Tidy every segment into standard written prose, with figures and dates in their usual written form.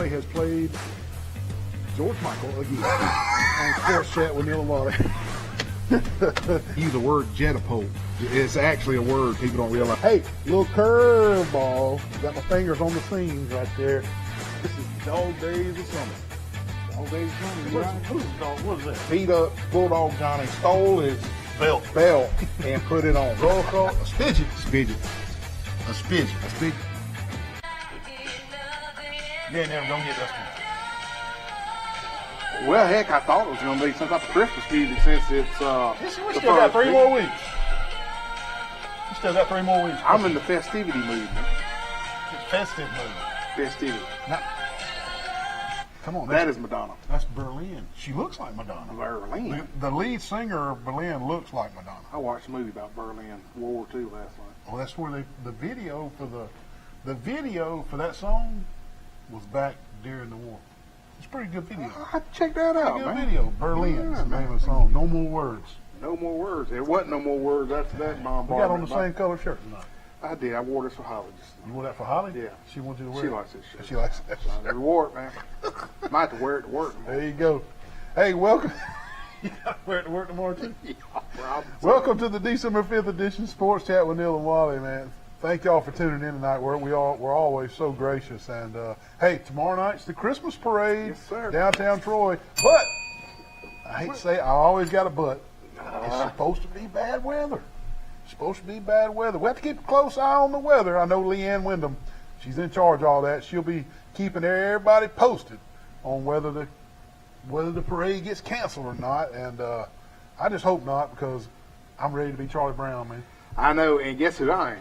USA has played George Michael again on Sports Chat with Neal and Wally. Use the word jetapult. It's actually a word people don't realize. Hey, little curveball. Got my fingers on the seams right there. This is Dog Days of Summer. Dog Days of Summer, right? Who's dog? What is that? Beat up Bulldog Johnny, stole his Belt. and put it on. Roll call, a spidget. A spidget. Yeah, never gonna get this one. Well, heck, I thought it was going to be some type of Christmas music since it's We still got 3 more weeks. We still got 3 more weeks. I'm in the festivity mood, man. It's festive mood. Festivity. Now, come on, That is Madonna. that's Berlin. She looks like Madonna. Berlin. The lead singer of Berlin looks like Madonna. I watched a movie about Berlin, World War II last night. Well, that's where the video for that song was back during the war. It's a pretty good video. I have to check that out, Pretty good man. video. Berlin is the Yeah, name of the song. No More Words. No more words. There wasn't no more words after that bombardment. We got on the same color shirt tonight. I did. I wore this for Holly just You wore that for Holly? Yeah. She wants you to wear She it. likes this shirt. She likes that I never wore it, man. Might have to wear it to work. Man. There you go. Hey, welcome. You got to wear it to work tomorrow, too? Yeah, well, Welcome to the December 5th edition Sports Chat with Neal and Wally, man. Thank y'all for tuning in tonight. We're always so gracious. And, hey, tomorrow night's the Christmas parade. Yes, sir. Downtown Troy. But, I hate to say, I always got a but. It's supposed to be bad weather. It's supposed to be bad weather. We have to keep a close eye on the weather. I know Leanne Wyndham, she's in charge of all that. She'll be keeping everybody posted on whether the parade gets canceled or not. And I just hope not, because I'm ready to be Charlie Brown, man. I know, and guess who I am?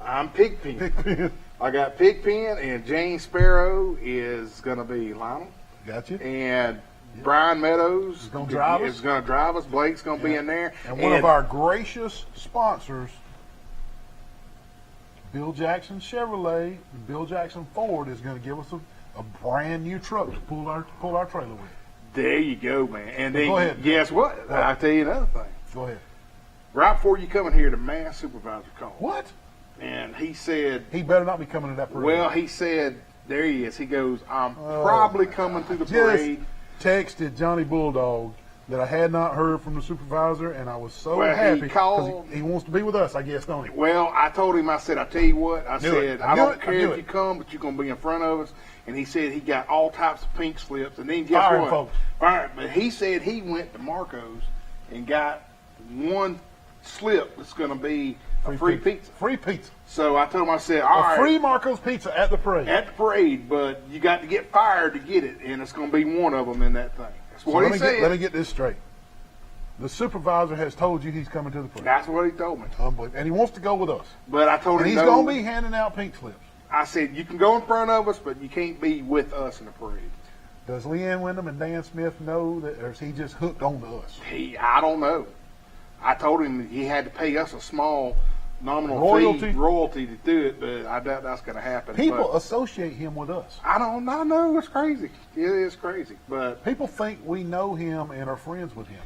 I'm Pigpen. Pigpen. I got Pigpen, and Jane Sparrow is going to be Lionel. Got you. And Brian Meadows Is gonna drive us. is going to drive us. Blake's going to be in there. And one of our gracious sponsors, Bill Jackson Chevrolet, and Bill Jackson Ford, is going to give us a brand new truck to pull our trailer with. There you go, man. And then Go ahead. guess what? I'll tell you another thing. Go ahead. Right before you come in here, the mass supervisor called. What? And he said, He better not be coming to that parade. well, he said, there he is. He goes, I'm probably coming to the parade. Texted Johnny Bulldog that I had not heard from the supervisor, and I was so Well, he happy called- he wants to be with us, I guess, don't he? Well, I told him, I said, I tell you what, I Knew it. said, I I knew don't it. I care knew if it. you come, but you're going to be in front of us. And he said he got all types of pink slips. And then guess Firing what? folks. Firing. But he said he went to Marco's and got one slip that's going to be a free pizza. Free pizza. So I told him, I said, all right. Free Marco's pizza at the parade. At the parade, but you got to get fired to get it, and it's going to be one of them in that thing. That's what he said. Let me get this straight. The supervisor has told you he's coming to the parade. That's what he told me. Unbelievable. And he wants to go with us. But I told And him he's no. going to be handing out pink slips. I said, you can go in front of us, but you can't be with us in the parade. Does Leanne Wyndham and Dan Smith know that, or is he just hooked on to us? I don't know. I told him he had to pay us a small nominal royalty to do it, but I doubt that's going to happen. People But associate him with us. I know it's crazy. It is crazy, but People think we know him and are friends with him.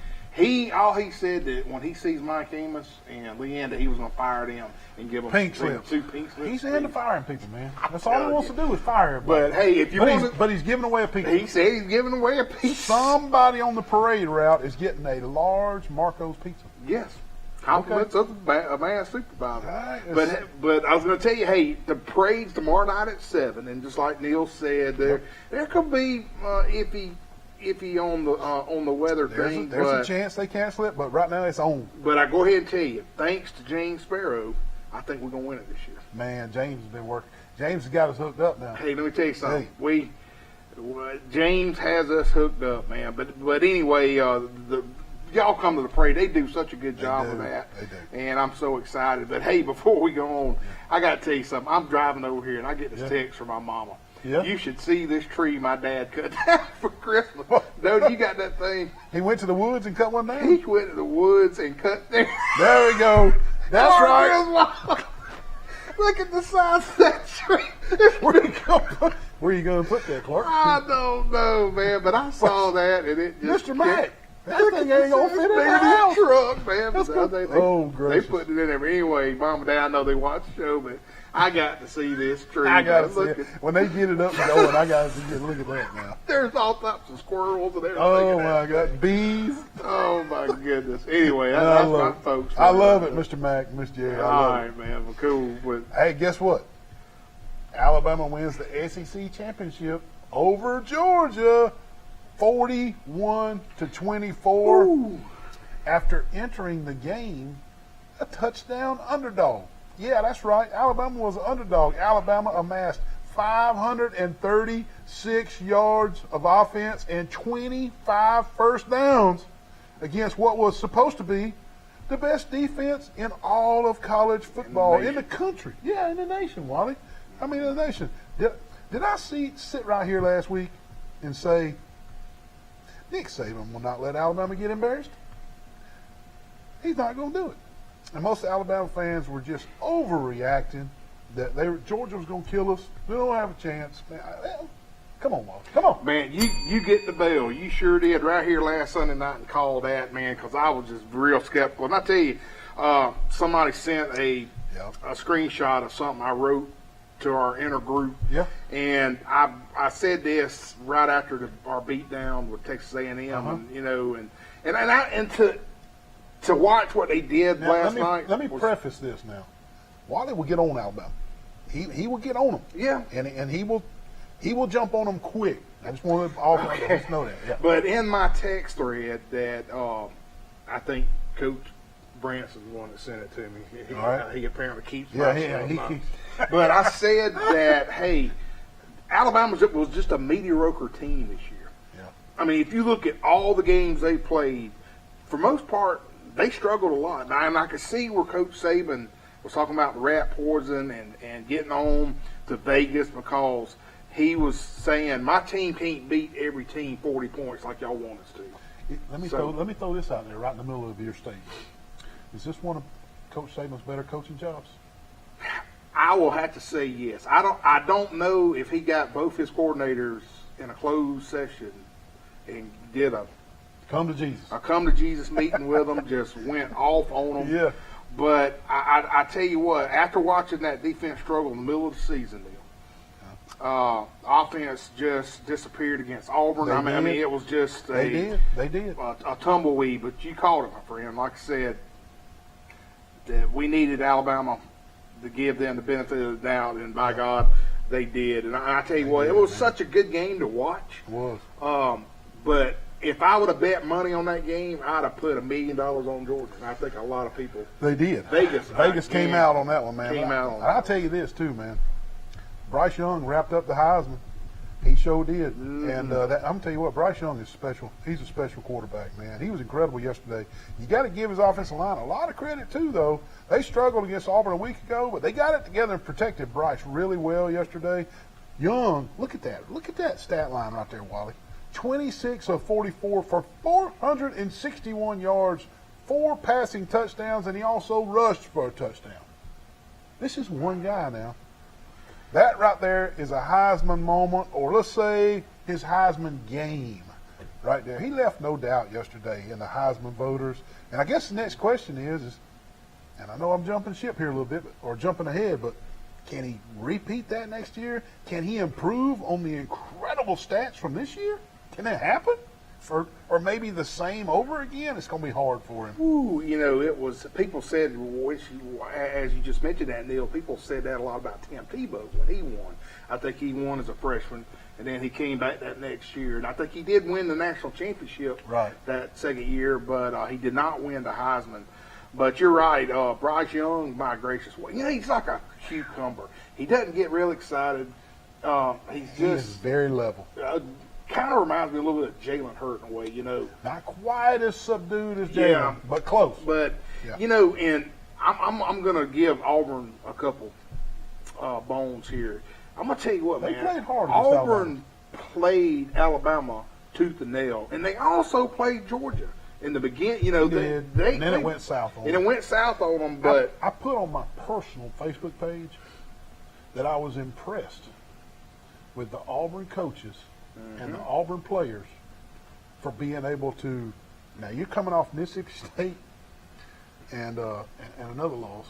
all he said that when he sees Mike Amos and Leanne, that he was going to fire them and give them Pink slips. 2 pink slips. He's into firing people, man. That's all he wants to do is fire everybody. But hey, if you want But he's giving away a pink he slip. said he's giving away a piece. Somebody on the parade route is getting a large Marco's pizza. Yes. Compliments of a man supervisor. Right. But I was going to tell you, hey, the parade's tomorrow night at 7, and just like Neal said, there could be iffy on the weather thing. There's a chance they cancel it, but right now it's on. But I go ahead and tell you, thanks to Jane Sparrow, I think we're going to win it this year. Man, James has been working. James has got us hooked up now. Hey, let me tell you something. James has us hooked up, man. But anyway, y'all come to the parade. They do such a good job of that. They do. And I'm so excited. But hey, before we go on, I got to tell you something. I'm driving over here and I get this text from my mama. Yeah. You should see this tree my dad cut down for Christmas. No, you got that thing. He went to the woods and cut one down? He went to the woods and cut there. There we go. That's right. Look at the size of that tree. Where you going to put that, Clark? I don't know, man, but I saw that and it just... Mr. Mack, that thing ain't going to fit in the house. Truck, man. That's But good. they Gracious. put it in there. But anyway, Mom and Dad, I know they watch the show, but I got to see this tree. I got to see Look it. When they get it up and going, I got to see it. Look at that now. There's all types of squirrels and everything. Oh, my God. Bees. Oh, my goodness. Anyway, I that's love my it. folks. I love it, Mr. Mack, Miss Jerry. I All love right, man. Well, cool. But it. Hey, guess what? Alabama wins the SEC championship over Georgia, 41-24. After entering the game a touchdown underdog. Yeah, that's right. Alabama was an underdog. Alabama amassed 536 yards of offense and 25 first downs against what was supposed to be the best defense in all of college football in the country. Yeah, in the nation, Wally. I mean, in the nation. Did I sit right here last week and say, Nick Saban will not let Alabama get embarrassed? He's not going to do it. And most Alabama fans were just overreacting that Georgia was going to kill us. We don't have a chance. Man, come on, Wally. Come on. man, you get the bell. You sure did right here last Sunday night and called that, man, because I was just real skeptical. And I tell you, somebody sent a screenshot of something I wrote to our inner group. Yeah. And I said this right after our beatdown with Texas A&M, and to watch what they did Now, last night. Let me preface this now. Wally will get on Alabama. He will get on them. Yeah. And he will jump on them quick. I just want to just know that. Yeah. But in my text thread that I think Coach Branson's the one that sent it to me. He apparently keeps my stuff. But I said that, hey, Alabama was just a mediocre team this year. Yeah. I mean, if you look at all the games they played, for most part, they struggled a lot. And I could see where Coach Saban was talking about the rat poison and getting on to Vegas because he was saying, my team can't beat every team 40 points like y'all want us to. Let me throw this out there right in the middle of your statement. Is this one of Coach Saban's better coaching jobs? I will have to say yes. I don't know if he got both his coordinators in a closed session and did a come to Jesus meeting with them, just went off on them. Yeah. But I tell you what, after watching that defense struggle in the middle of the season, offense just disappeared against Auburn. I mean, it was just they did a tumbleweed. But you called it, my friend. Like I said, that we needed Alabama to give them the benefit of the doubt, and by God, they did. And I tell you what, it was such a good game to watch. It was. But if I would have bet money on that game, I'd have put $1 million on Georgia. And I think a lot of people. They did. Vegas came out on that one, man. I'll tell you this too, man. Bryce Young wrapped up the Heisman. He sure did. Mm-hmm. And I'm tell you what, Bryce Young is special. He's a special quarterback, man. He was incredible yesterday. You got to give his offensive line a lot of credit too, though. They struggled against Auburn a week ago, but they got it together and protected Bryce really well yesterday. Young, look at that. Look at that stat line right there, Wally. 26 of 44 for 461 yards, 4 passing touchdowns, and he also rushed for a touchdown. This is one guy now. That right there is a Heisman moment, or let's say his Heisman game right there. He left no doubt yesterday in the Heisman voters. And I guess the next question is, and I know I'm jumping ship here a little bit, or jumping ahead, but can he repeat that next year? Can he improve on the incredible stats from this year? Can that happen? Or maybe the same over again? It's going to be hard for him. Ooh, it was, people said, as you just mentioned that, Neal, people said that a lot about Tim Tebow when he won. I think he won as a freshman, and then he came back that next year. And I think he did win the national championship that second year, but he did not win the Heisman. But you're right, Bryce Young, my gracious, he's like a cucumber. He doesn't get real excited. He is very level. Kind of reminds me a little bit of Jalen Hurt in a way, Not quite as subdued as Jalen, but close. But, and I'm going to give Auburn a couple bones here. I'm going to tell you what, they played hard. Auburn played Alabama tooth and nail, and they also played Georgia in the beginning. And then it went south on them. And it went south on them, but I put on my personal Facebook page that I was impressed with the Auburn coaches and the Auburn players for being able to. Now you're coming off Mississippi State and another loss,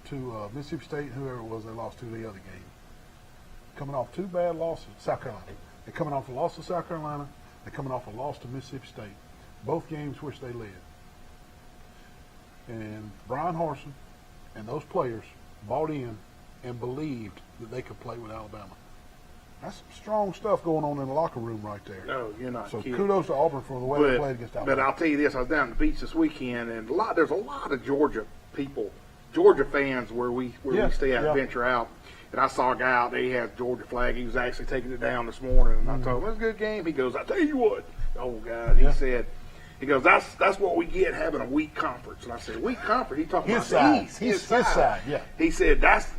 to Mississippi State and whoever it was they lost to the other game. Coming off 2 bad losses, South Carolina. They're coming off a loss to South Carolina. They're coming off a loss to Mississippi State. Both games which they led. And Brian Harsin and those players bought in and believed that they could play with Alabama. That's some strong stuff going on in the locker room right there. No, you're not So kidding. kudos to Auburn for the way they played against Alabama. But I'll tell you this, I was down at the beach this weekend, and there's a lot of Georgia people, Georgia fans where we stay out and venture out. And I saw a guy out there, he had a Georgia flag. He was actually taking it down this morning. And I told him, it was a good game. He goes, I tell you what, the old guy, he goes, that's what we get having a weak conference. And I said, weak conference? He talking about the East. His side, yeah. He said, that's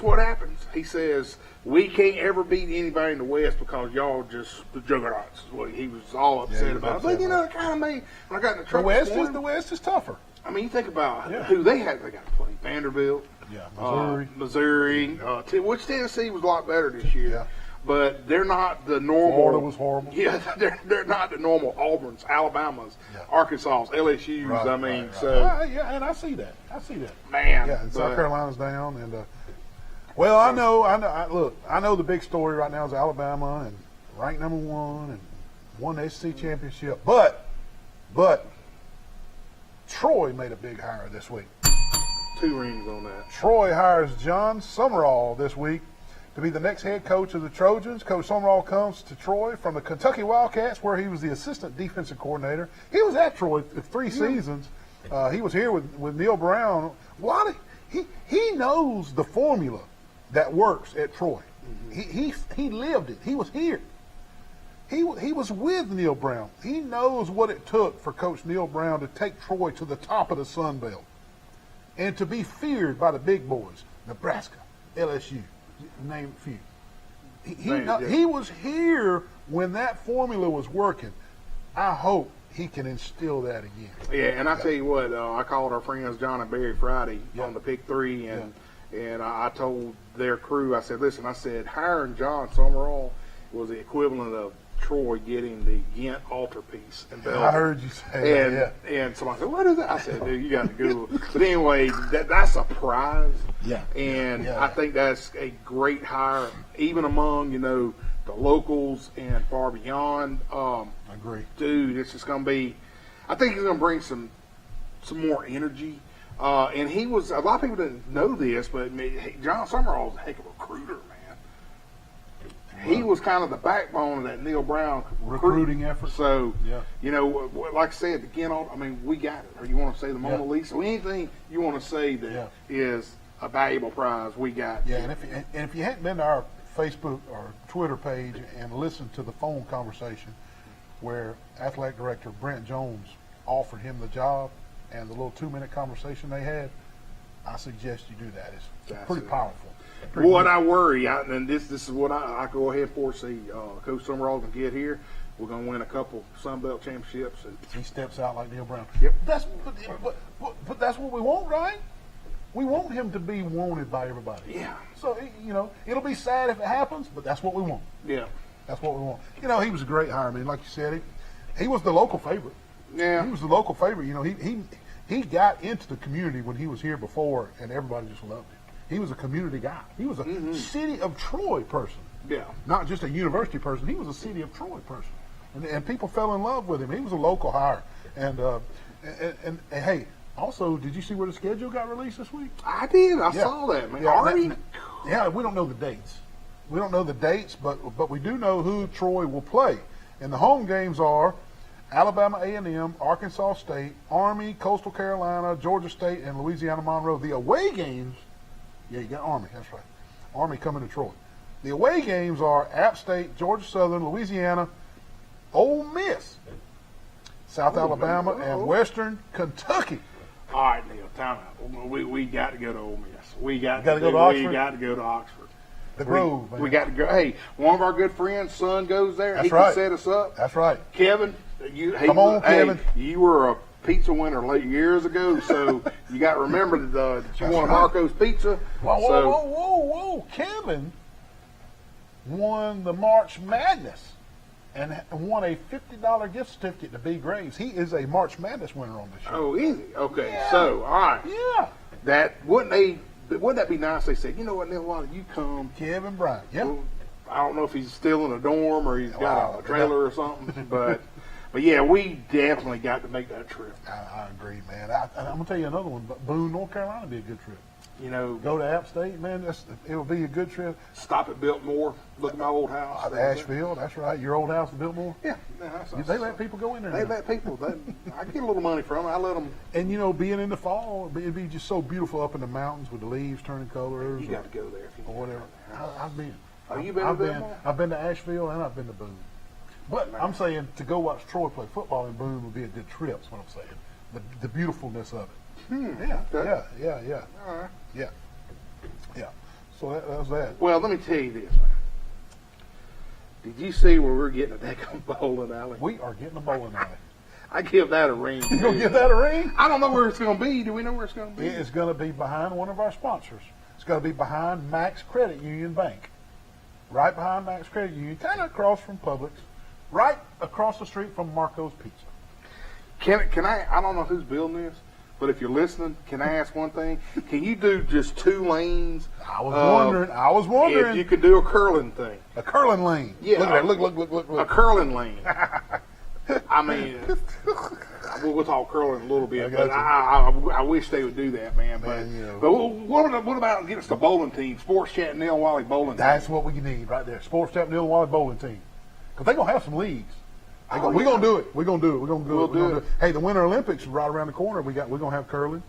what happens. He says, we can't ever beat anybody in the West because y'all just the juggernauts. Well, he was all upset about it. But, it kind of made, when I got in the truck the West is tougher. I mean, you think about who they had. They got to play Vanderbilt. Yeah, Missouri. Which Tennessee was a lot better this year. Yeah. But they're not the normal. Florida was horrible. Yeah, they're not the normal Auburn's, Alabama's, Arkansas's, LSU's. Right, I mean, yeah, and I see that. Man. Yeah, and South Carolina's down, and well, I know the big story right now is Alabama and ranked number 1 and won the SEC championship, but Troy made a big hire this week. 2 rings on that. Troy hires John Summerall this week to be the next head coach of the Trojans. Coach Summerall comes to Troy from the Kentucky Wildcats, where he was the assistant defensive coordinator. He was at Troy 3 seasons. He was here with Neal Brown. Wally, he knows the formula that works at Troy. He lived it. He was here. He was with Neal Brown. He knows what it took for Coach Neal Brown to take Troy to the top of the Sun Belt and to be feared by the big boys, Nebraska, LSU, name a few. He was here when that formula was working. I hope he can instill that again. Yeah, and I tell you what, I called our friends John and Barry Friday on the Pick 3, and I told their crew, I said, listen, hiring John Summerall was the equivalent of Troy getting the Ghent altarpiece in Belgium. I heard you say that, And somebody said, what is that? I said, dude, you got to Google it. But anyway, that's a prize. Yeah. And I think that's a great hire, even among, the locals and far beyond. I agree. Dude, it's just going to be, I think he's going to bring some more energy. And he was, a lot of people didn't know this, but John Summerall was a heck of a recruiter, man. He was kind of the backbone of that Neal Brown recruiting effort. So, like I said, again, we got it. Or you want to say the Mona Lisa, or anything you want to say that is a valuable prize, we got. Yeah, and if you hadn't been to our Facebook or Twitter page and listened to the phone conversation where athletic director Brent Jones offered him the job and the little 2-minute conversation they had, I suggest you do that. It's pretty powerful. What I worry, and this is what I go ahead and foresee, Coach Summerall can get here. We're going to win a couple Sun Belt championships. And he steps out like Neal Brown. Yep. But that's what we want, right? We want him to be wanted by everybody. Yeah. So, it'll be sad if it happens, but that's what we want. Yeah. That's what we want. He was a great hire, man. Like you said, he was the local favorite. Yeah. He was the local favorite. He got into the community when he was here before, and everybody just loved him. He was a community guy. He was a city of Troy person. Yeah. Not just a university person. He was a city of Troy person. And people fell in love with him. He was a local hire. And hey, also, did you see where the schedule got released this week? I did. I saw that, man. Yeah, we don't know the dates. We don't know the dates, but we do know who Troy will play. And the home games are Alabama A&M, Arkansas State, Army, Coastal Carolina, Georgia State, and Louisiana Monroe. The away games, you got Army, that's right. Army coming to Troy. The away games are App State, Georgia Southern, Louisiana, Ole Miss, South Alabama, and Western Kentucky. All right, Neal, time out. We got to go to Ole Miss. We got to go to Oxford? We got to go to Oxford. The Grove. We got to go. Hey, one of our good friends' son goes there. That's he right. can set us up. That's right. Kevin, Kevin. You were a pizza winner late years ago, so you got to remember that you wanted Marco's Pizza. Whoa. Kevin won the March Madness and won a $50 gift certificate to B. Graves. He is a March Madness winner on this show. Oh, is he? Okay, Yeah. so, all right. Yeah. That, wouldn't they But wouldn't that be nice? They said, you know what, Neal, why don't you come? Kevin Bryant. Yeah. Well, I don't know if he's still in a dorm or he's got a trailer or something, but yeah, we definitely got to make that trip. I agree, man. I'm gonna tell you another one. But Boone, North Carolina, would be a good trip. You know, Go to App State, man. It will be a good trip. stop at Biltmore, look at my old house. Asheville, that's right. Your old house in Biltmore. Yeah, They let people go in there. They now. let people. I get a little money from them. I let them. And you know, being in the fall, it'd be just so beautiful up in the mountains with the leaves turning colors. You got to go there if you or whatever. I've been. Oh, you been to Biltmore? I've been to Asheville and I've been to Boone. But I'm saying to go watch Troy play football in Boone would be a good trip. That's what I'm saying. The beautifulness of it. Yeah. All right. Yeah. So that was that. Well, let me tell you this, man. Did you see where we're getting a daggone bowling alley? We are getting a bowling alley. I give that a ring. You gonna give that a ring? I don't know where it's going to be. Do we know where it's going to be? It's going to be behind one of our sponsors. It's going to be behind Max Credit Union Bank. Right behind Max Credit Union, kind of across from Publix. Right across the street from Marco's Pizza. Can I don't know who's building this, but if you're listening, can I ask one thing? Can you do just 2 lanes? I was wondering. If you could do a curling thing. A curling lane. Yeah. Look at that. Look. A curling lane. I mean, we'll talk curling a little bit, but I wish they would do that, man. But what about getting us a bowling team? Sports Chat Neal Wally bowling team. That's what we need right there. Sports Chat Neal Wally bowling team. Because they're going to have some leagues. We're going to do it. We're going to do it. Hey, the Winter Olympics is right around the corner. We're going to have curling.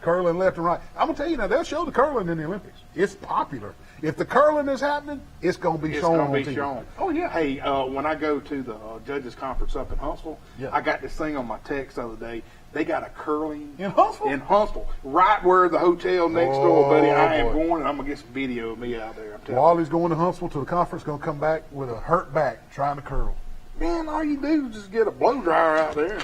Curling left and right. I'm going to tell you now, they'll show the curling in the Olympics. It's popular. If the curling is happening, it's going to be shown on TV. Oh, yeah. Hey, when I go to the judges conference up in Huntsville, I got this thing on my text the other day. They got a curling in Huntsville? In Huntsville, right where the hotel next door, buddy. I am going, and I'm going to get some video of me out there. I'm telling Wally's going to Huntsville to the conference, going to come back with a hurt back trying to curl. Man, all you do is just get a blow dryer out there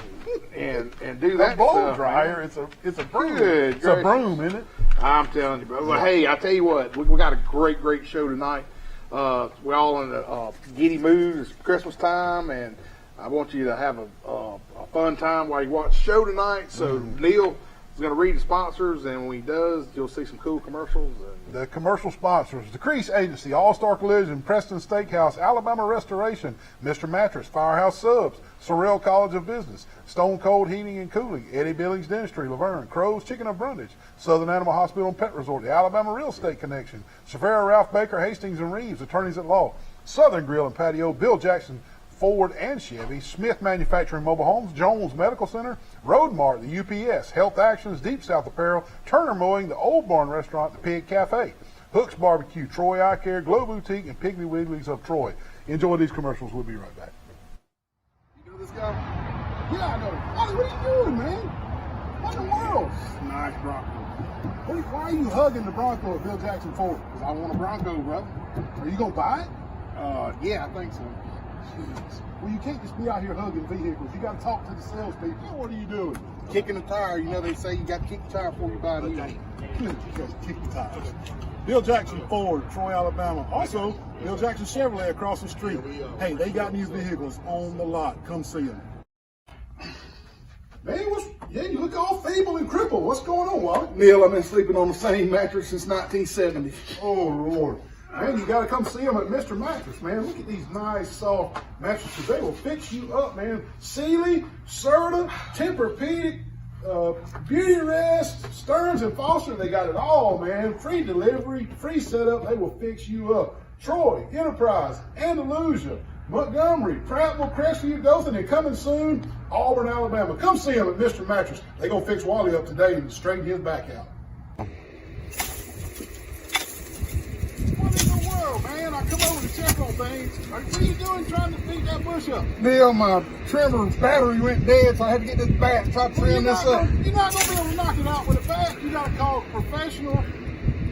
and do that. A blow stuff, dryer? Man. It's a broom. Good it's a broom, isn't it? I'm telling you, bro. Well, hey, I tell you what, we got a great show tonight. We're all in a giddy mood. It's Christmas time, and I want you to have a fun time while you watch the show tonight. So Neal is going to read the sponsors, and when he does, you'll see some cool commercials. The commercial sponsors: The Crease Agency, All-Star Collision, Preston Steakhouse, Alabama Restoration, Mr. Mattress, Firehouse Subs, Sorrell College of Business, Stone Cold Heating and Cooling, Eddie Billings Dentistry, Laverne, Crow's Chicken of Brundage, Southern Animal Hospital and Pet Resort, the Alabama Real Estate Connection, Severa, Ralph Baker, Hastings and Reeves, Attorneys at Law, Southern Grill and Patio, Bill Jackson, Ford and Chevy, Smith Manufacturing Mobile Homes, Jones Medical Center, Road Mart, the UPS, Health Actions, Deep South Apparel, Turner Mowing, the Old Barn Restaurant, the Pig Cafe, Hooks Barbecue, Troy Eye Care, Glow Boutique, and Piggly Wigglies of Troy. Enjoy these commercials. We'll be right back. You know this guy? Yeah, I know. Wally, what are you doing, man? What in the world? Nice Bronco. Why are you hugging the Bronco at Bill Jackson Ford? Because I want a Bronco, brother. Are you going to buy it? Yeah, I think so. Well, you can't just be out here hugging vehicles. You got to talk to the salespeople. What are you doing? Kicking the tire. You know they say you got to kick the tire before you buy it. Okay. Kick the tires. Bill Jackson Ford, Troy, Alabama. Also, Bill Jackson Chevrolet across the street. Hey, they got new vehicles on the lot. Come see them. Man, you look all feeble and crippled. What's going on, Wally? Neal, I've been sleeping on the same mattress since 1970. Oh, Lord. Man, you got to come see them at Mr. Mattress, man. Look at these nice, soft mattresses. They will fix you up, man. Sealy, Serta, Tempur-Pedic, Beauty Rest, Stearns & Foster. They got it all, man. Free delivery, free setup. They will fix you up. Troy, Enterprise, Andalusia, Montgomery, Prattville, Crestview, Dothan, and coming soon, Auburn, Alabama. Come see them at Mr. Mattress. They're going to fix Wally up today and straighten his back out. Man, I come over to check on things. What are you doing trying to beat that bush up? Neal, my trimmer battery went dead, so I had to get this bat and try to trim this up. You're not going to be able to knock it out with a bat. You got to call professional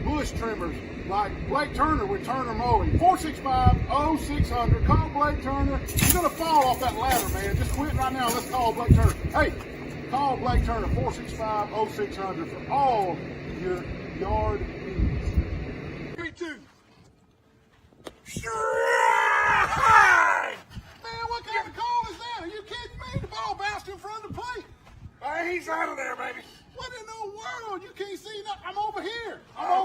bush trimmers like Blake Turner with Turner Mowing. 465-0600. Call Blake Turner. You're going to fall off that ladder, man. Just quit right now. Let's call Blake Turner. Hey, call Blake Turner, 465-0600 for all your yard needs. 3-2. Man, what kind of call is that? Are you kidding me? The ball bounced in front of the plate. Hey, he's out of there, baby. What in the world? You can't see nothing. I'm over here. I'm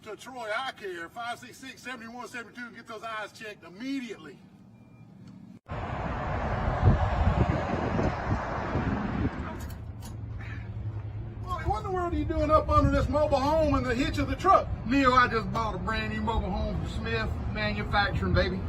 to Troy Eye Care, 566-7172. Get those eyes checked immediately. Wally, what in the world are you doing up under this mobile home in the hitch of the truck? Neal, I just bought a brand new mobile home from Smith Manufacturing, baby.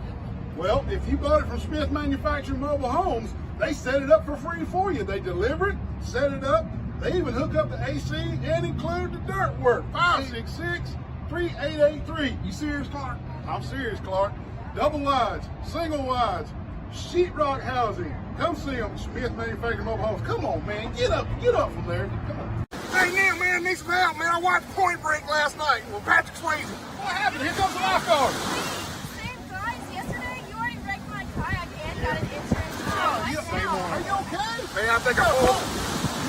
Well, if you bought it from Smith Manufacturing Mobile Homes, they set it up for free for you. They deliver it, set it up. They even hook up the AC and include the dirt work. 566-3883. You serious, Clark? I'm serious, Clark. Double wides, single wides, sheetrock housing. Come see them, Smith Manufacturing Mobile Homes. Come on, man. Get up from there. Come on. Hey, Neal, man, need some help, man. I watched Point Break last night with Patrick Swayze. What happened? Here comes the lifeguard. Same guys, yesterday you already wrecked my kayak and got an insurance. Are you okay? Man, I think I pulled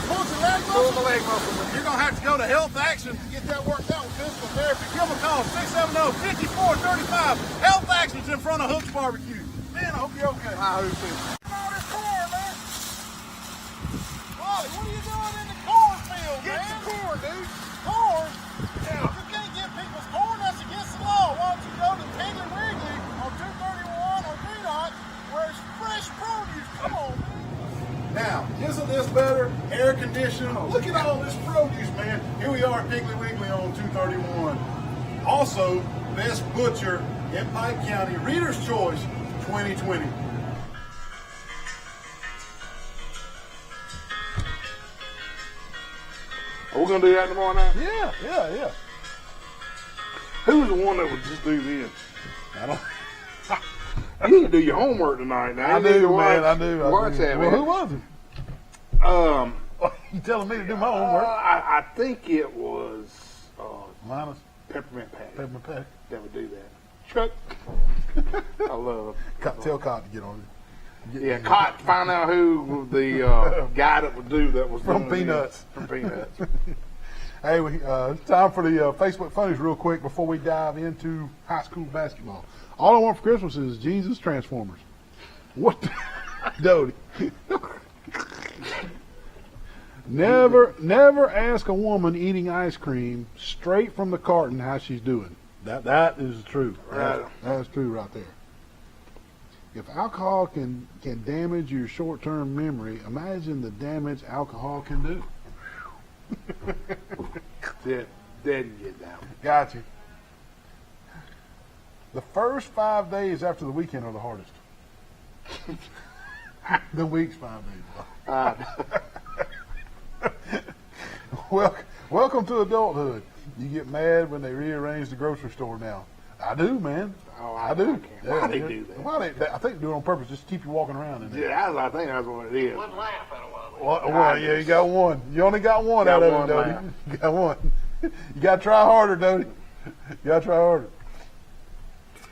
Pulled your leg my muscle? leg muscle. You're going to have to go to Health Action to get that worked out with physical therapy. Give them a call, 670-5435. Health Action's in front of Hook's Barbecue. Man, I hope you're okay. I hope so. Come on, this corn, man. Wally, what are you doing in the cornfield, Get man? the corn, dude. Corn? Yeah. You can't get people's corn. That's against the law. Why don't you go to Piggly Wiggly on 231 or Greenhawk where it's fresh produce? Come on, man. Now, isn't this better? Air conditioning. Look at all this produce, man. Here we are at Piggly Wiggly on 231. Also, best butcher in Pike County. Reader's Choice 2020. Are we going to do that tomorrow night? Yeah. Who's the one that would just do this? I don't. You need to do your homework tonight. Now. I You need do, to watch, man. I do. Watch that, Well, man. who was it? You telling me to do my homework? I think it was Linus Peppermint Patty Peppermint Patty. that would do that. Chuck. I love Tell Cotton to get on it. Yeah, Cott, find out who the guy that would do that was From doing Peanuts. From Peanuts. Hey, it's time for the Facebook funnies real quick before we dive into high school basketball. All I want for Christmas is Jesus Transformers. What? Dodie. Never ask a woman eating ice cream straight from the carton how she's doing. That is true. Right. That's true right there. If alcohol can damage your short-term memory, imagine the damage alcohol can do. Didn't get down. Got you. The first 5 days after the weekend are the hardest. The week's 5 days. Welcome to adulthood. You get mad when they rearrange the grocery store now. I do, man. Oh, I do. Why they do that? Why they, I think they do it on purpose, just to keep you walking around in there. Yeah, I think that's what it is. Well, yeah, you got one. You only got one Got out of one it, Dodie. laugh. You got one. You got to try harder, Dodie. You got to try harder.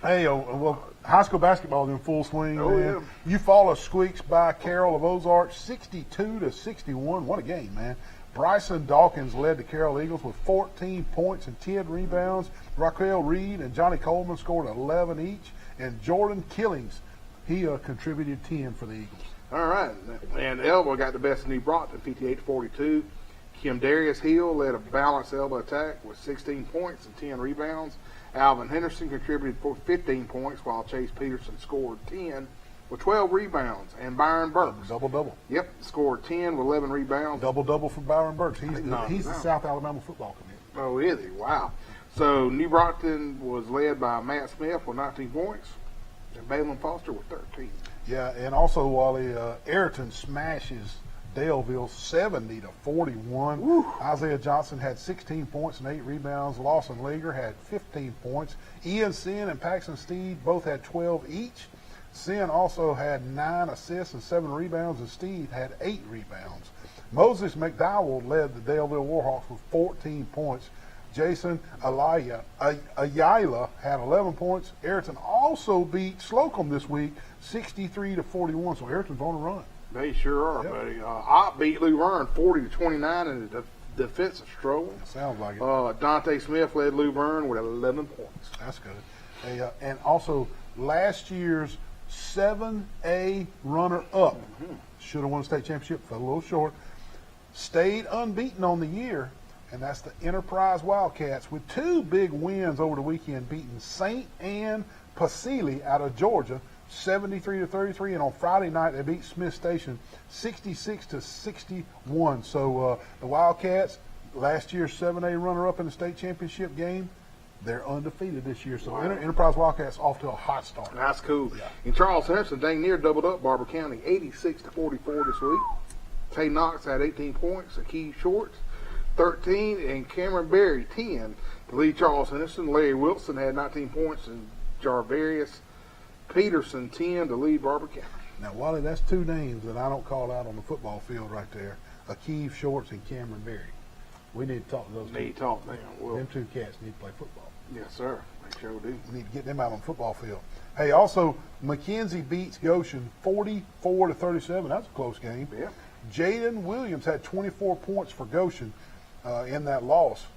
Hey, well, high school basketball is in full swing, Oh, man. yeah. Eufaula squeaks by Carroll of Ozark, 62-61. What a game, man. Bryson Dawkins led the Carroll Eagles with 14 points and 10 rebounds. Raquel Reed and Johnny Coleman scored 11 each. And Jordan Killings, he contributed 10 for the Eagles. All right. And Elba got the best of New Brockton, 58-42. Kim Darius Hill led a balanced Elba attack with 16 points and 10 rebounds. Alvin Henderson contributed 15 points, while Chase Peterson scored 10 with 12 rebounds. And Byron Burks, Double-double. yep, scored 10 with 11 rebounds. Double-double for Byron Burks. He's No, the no. South Alabama football committee. Oh, is he? Wow. So New Brockton was led by Matt Smith with 19 points, and Balin Foster with 13. Yeah, and also, Wally, Ayrton smashes Daleville 70-41. Woo. Isaiah Johnson had 16 points and 8 rebounds. Lawson Leaguer had 15 points. Ian Sin and Paxton Steed both had 12 each. Sin also had 9 assists and 7 rebounds, and Steed had 8 rebounds. Moses McDowell led the Daleville Warhawks with 14 points. Jason Ayala had 11 points. Ayrton also beat Slocum this week, 63-41. So Ayrton's on a run. They sure are, Yep. buddy. Ott beat Luverne 40-29 in the defensive struggle. Sounds like it. Dante Smith led Luverne with 11 points. That's good. Hey, and also, last year's 7A runner-up, should have won a state championship, fell a little short, stayed unbeaten on the year. and that's the Enterprise Wildcats with 2 big wins over the weekend, beating St. Anne Pasili out of Georgia 73-33, and on Friday night they beat Smith Station 66-61. So the Wildcats, last year's 7A runner-up in the state championship game, they're undefeated this year. So Wow. Enterprise Wildcats off to a hot start. That's cool. Yeah. In Charles Henderson, dang near doubled up Barber County 86-44 this week. Tay Knox had 18 points. Akeem Shorts 13, and Cameron Berry 10 to lead Charles Henderson. Larry Wilson had 19 points, and Jarvarius Peterson 10 to lead Barber County. Now, Wally, that's 2 names that I don't call out on the football field right there. Akeem Shorts and Cameron Berry. We need to talk to those two. Need to talk now. Well, Them 2 cats need to play football. yes, sir. They sure do. We need to get them out on the football field. Hey, also, McKenzie beats Goshen 44-37. That's a close game. Yeah. Jaden Williams had 24 points for Goshen in that loss.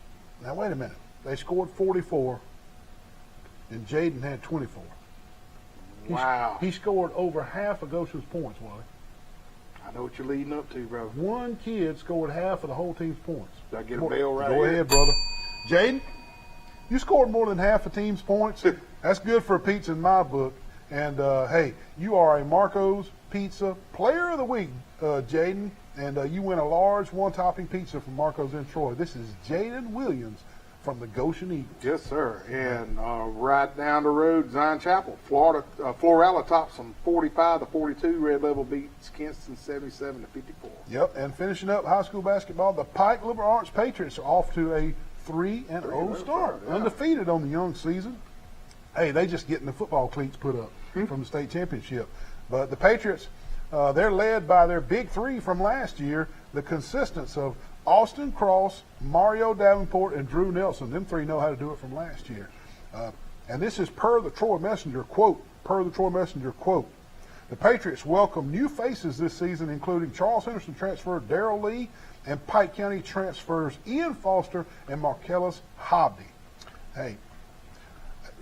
Now, wait a minute. They scored 44, and Jaden had 24. Wow. He scored over half of Goshen's points, Wally. I know what you're leading up to, bro. One kid scored half of the whole team's points. Did I get a bell right Go here? ahead, brother. Jaden, you scored more than half a team's points. That's good for a pizza in my book. And, hey, you are a Marco's Pizza Player of the Week, Jaden. And you win a large one-topping pizza from Marco's in Troy. This is Jaden Williams from the Goshen Eagles. Yes, sir. And right down the road, Zion Chapel, Florida, Florala tops them 45-42. Red Level beats Kinston 77-54. Yep, and finishing up high school basketball, the Pike Liberal Arts Patriots are off to a 3-0 start, yeah. undefeated on the young season. Hey, they just getting the football cleats put up from the state championship. But the Patriots, they're led by their big 3 from last year, the consistence of Austin Cross, Mario Davenport, and Drew Nelson. Them 3 know how to do it from last year. And this is per the Troy Messenger quote. The Patriots welcome new faces this season, including Charles Henderson transfer Darrell Lee and Pike County transfers Ian Foster and Marcellus Hobby. Hey,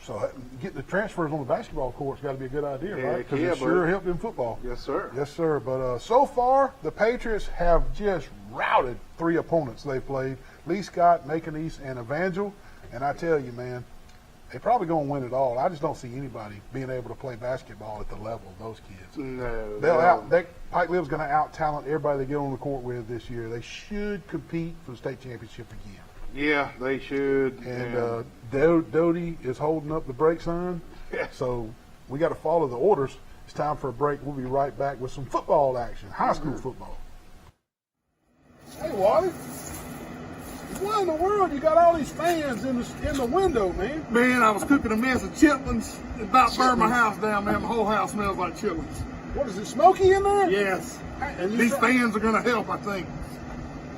so getting the transfers on the basketball court's got to be a good idea, right? Because it sure helped in football. Yes, sir. Yes, sir. But so far, the Patriots have just routed 3 opponents they played, Lee Scott, Macon East, and Evangel. And I tell you, man, they're probably going to win it all. I just don't see anybody being able to play basketball at the level of those kids. No. Pike Live's going to out-talent everybody they get on the court with this year. They should compete for the state championship again. Yeah, they should. And Doty is holding up the brake sign. So we got to follow the orders. It's time for a break. We'll be right back with some football action, high school football. Hey, Wally. What in the world? You got all these fans in the window, man. Man, I was cooking a mess of chitlins. It about burned my house down, man. My whole house smells like chitlins. What is it, smoky in there? Yes. And These fans are going to help, I think.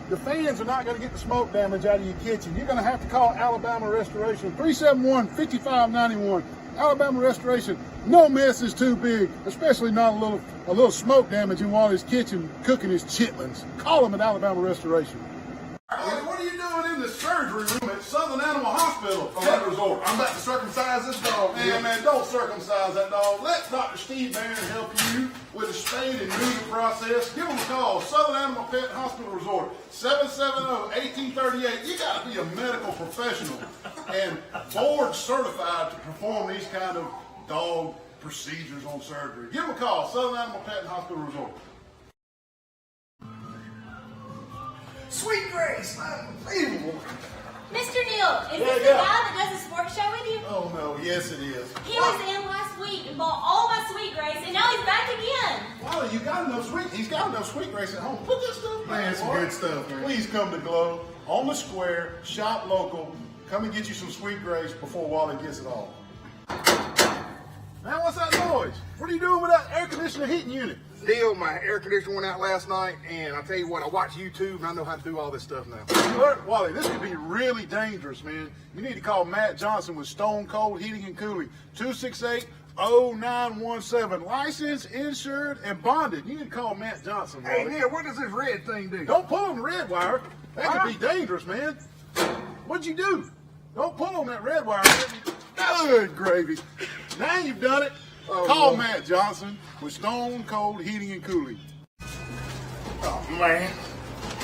The fans are not going to get the smoke damage out of your kitchen. You're going to have to call Alabama Restoration, 371-5591. Alabama Restoration. No mess is too big, especially not a little smoke damage in Wally's kitchen cooking his chitlins. Call them at Alabama Restoration. What are you doing in the surgery room at Southern Animal Hospital? Resort. I'm about to circumcise this dog. Man, don't circumcise that dog. Let Dr. Steve Barron help you with a spade and neuter process. Give him a call. Southern Animal Pet Hospital Resort, 770-1838. You got to be a medical professional and board certified to perform these kind of dog procedures on surgery. Give him a call. Southern Animal Pet Hospital Resort. Sweet Grace, unbelievable. Mr. Neal, is this the guy that does the sports show with you? Oh, no. Yes, it is. He was in last week and bought all my Sweet Grace, and now he's back again. Wally, you got enough sweet. He's got enough Sweet Grace at home. Put this stuff back. Man, some good stuff, man. Please come to Glow on the square, shop local. Come and get you some Sweet Grace before Wally gets it all. Man, what's that noise? What are you doing with that air conditioner heating unit? Neal, my air conditioner went out last night, and I tell you what, I watch YouTube, and I know how to do all this stuff now. Look, Wally, this could be really dangerous, man. You need to call Matt Johnson with Stone Cold Heating and Cooling, 268-0917. Licensed, insured, and bonded. You need to call Matt Johnson, Wally. Hey, Neal, what does this red thing do? Don't pull on the red wire. That could be dangerous, man. What'd you do? Don't pull on that red wire. Good gravy. Now you've done it. Call Matt Johnson with Stone Cold Heating and Cooling. Oh, man.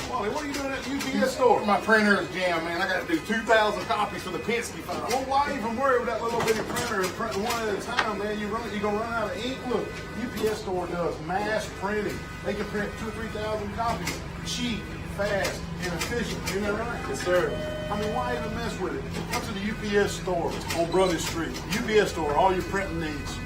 Wally, what are you doing at the UPS store? My printer is jammed, man. I got to do 2,000 copies for the Penske file. Well, why even worry with that little bitty printer and print one at a time, man? You're gonna run out of ink. Look, UPS store does mass printing. They can print 2,000 or 3,000 copies, cheap, fast, and efficient. Isn't that right? Yes, sir. I mean, why even mess with it? Come to the UPS store on Brothers Street. UPS store, all your printing needs.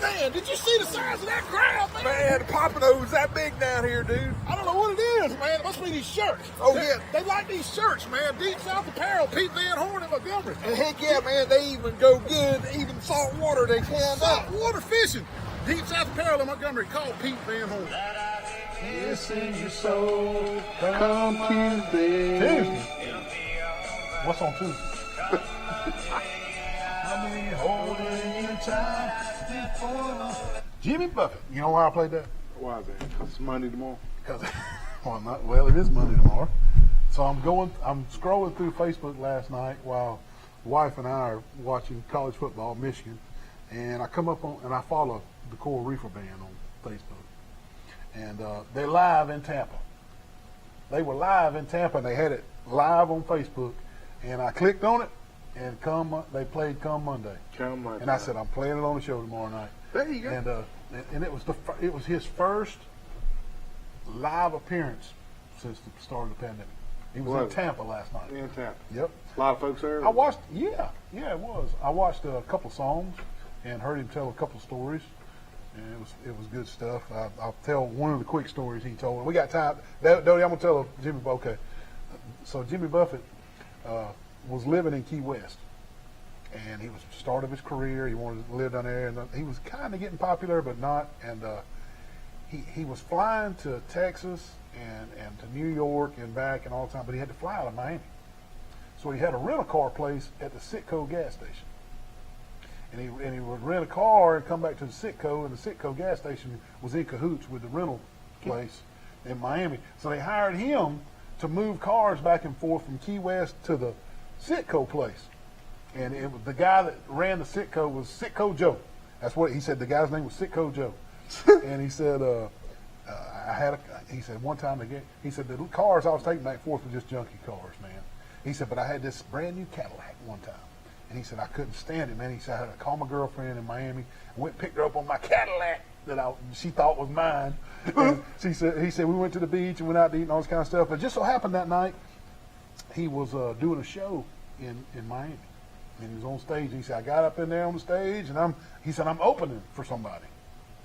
Man, did you see the size of that crowd, man? Man, the Pompadour's that big down here, dude. I don't know what it is, man. It must be these shirts. Oh, yeah. They like these shirts, man. Deep South Apparel, Pete Van Horn and Montgomery. And heck yeah, man, they even go good, even salt water they can. Salt water fishing. Deep South Apparel in Montgomery, called Pete Van Horn. This is your soul, come Tuesday. What's on Tuesday? I'll be holding you tight before Jimmy Buffett. You know why I played that? Why is that? 'Cause it's Monday tomorrow. Because, well, it is Monday tomorrow. So I'm scrolling through Facebook last night while wife and I are watching college football, Michigan, and I come up on and I follow the Coral Reefer Band on Facebook, and they're live in Tampa. They were live in Tampa, and they had it live on Facebook, and I clicked on it, and they played come Monday. Come Monday. And I said, I'm playing it on the show tomorrow night. There you go. And it was his first live appearance since the start of the pandemic. He was in Tampa last night. In Tampa. Yep. A lot of folks there. I watched. Yeah, it was. I watched a couple songs and heard him tell a couple stories, and it was good stuff. I'll tell one of the quick stories he told. We got time. Dodie, I'm gonna tell Jimmy. Okay. So Jimmy Buffett was living in Key West, and he was the start of his career. He wanted to live down there, and he was kind of getting popular, but not. And he was flying to Texas and to New York and back and all the time, but he had to fly out of Miami. So he had a rental car place at the Citgo gas station, and he would rent a car and come back to the Citgo, and the Citgo gas station was in cahoots with the rental place in Miami. So they hired him to move cars back and forth from Key West to the Citgo place. And it was the guy that ran the Citgo was Citgo Joe. That's what he said. The guy's name was Citgo Joe. And he said, he said one time he said the cars I was taking back and forth were just junky cars, man. He said, but I had this brand new Cadillac one time. And he said, I couldn't stand it, man. He said, I had to call my girlfriend in Miami and went and picked her up on my Cadillac that she thought was mine. And he said, we went to the beach and went out to eat and all this kind of stuff. But just so happened that night, he was doing a show in Miami. And he was on stage. And he said, I got up in there on the stage, and I'm opening for somebody.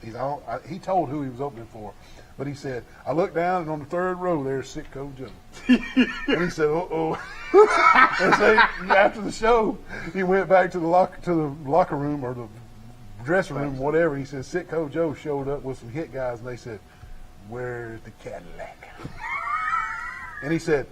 He told who he was opening for. But he said, I looked down, and on the third row, there's Citgo Joe. And he said, uh-oh. And so after the show, he went back to the locker room or the dressing room, whatever. He said, Citgo Joe showed up with some hit guys, and they said, where's the Cadillac? And he said,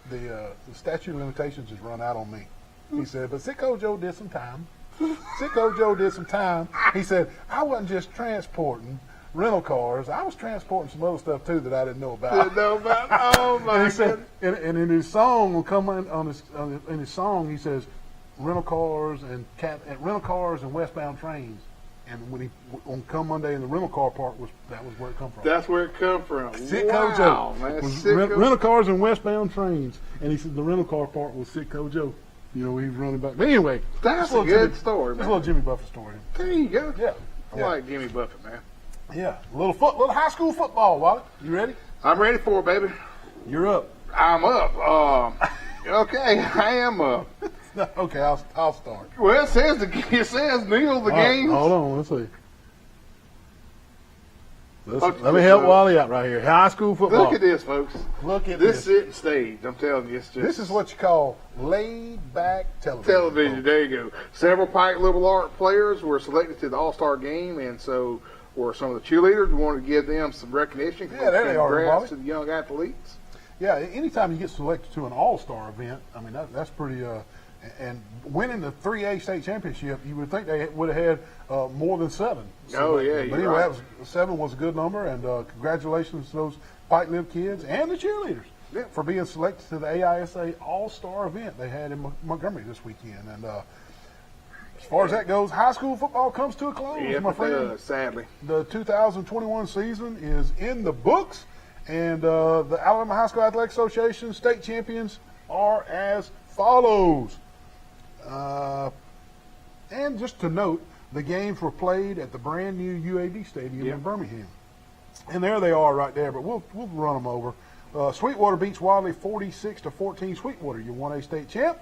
the statute of limitations has run out on me. He said, but Citgo Joe did some time. Citgo Joe did some time. He said, I wasn't just transporting rental cars. I was transporting some other stuff, too, that I didn't know about. Oh, my God. And in his song, in his song, he says, rental cars and westbound trains. And when on Come Monday in the rental car part, that was where it come from. That's where it come from. Citgo Joe. Was rental cars and westbound trains. And he said the rental car part was Citgo Joe. You know, he was running back. But anyway, that's a good story, man. That's a little Jimmy Buffett story. There you go. Yeah. I like Jimmy Buffett, man. Yeah. Little high school football, Wally. You ready? I'm ready for it, baby. You're up. I'm up. Okay, I am up. Okay, I'll start. Well, it says Neal the game. Hold on, let's see. Let me help Wally out right here. High school football. Look at this, folks. Look at this sitting stage. I'm telling you, it's just. This is what you call laid-back television. There you go. Several Pike Liberal Art players were selected to the All-Star game, and so were some of the cheerleaders. We wanted to give them some recognition. Yeah, there they are, congrats to the young athletes. Yeah, anytime you get selected to an All-Star event, I mean that's pretty. And winning the 3A state championship, you would think they would have had more than 7. Oh, yeah, but anyway, 7 was a good number, and congratulations to those Pike Lib kids and the cheerleaders for being selected to the AISA All-Star event they had in Montgomery this weekend. And as far as that goes, high school football comes to a close, Yeah, my friend. sadly. The 2021 season is in the books, and the Alabama High School Athletic Association state champions are as follows. And just to note, the games were played at the brand new UAB Stadium in Birmingham. And there they are right there, but we'll run them over. Sweetwater beats Wally 46-14. Sweetwater, your 1A state champ.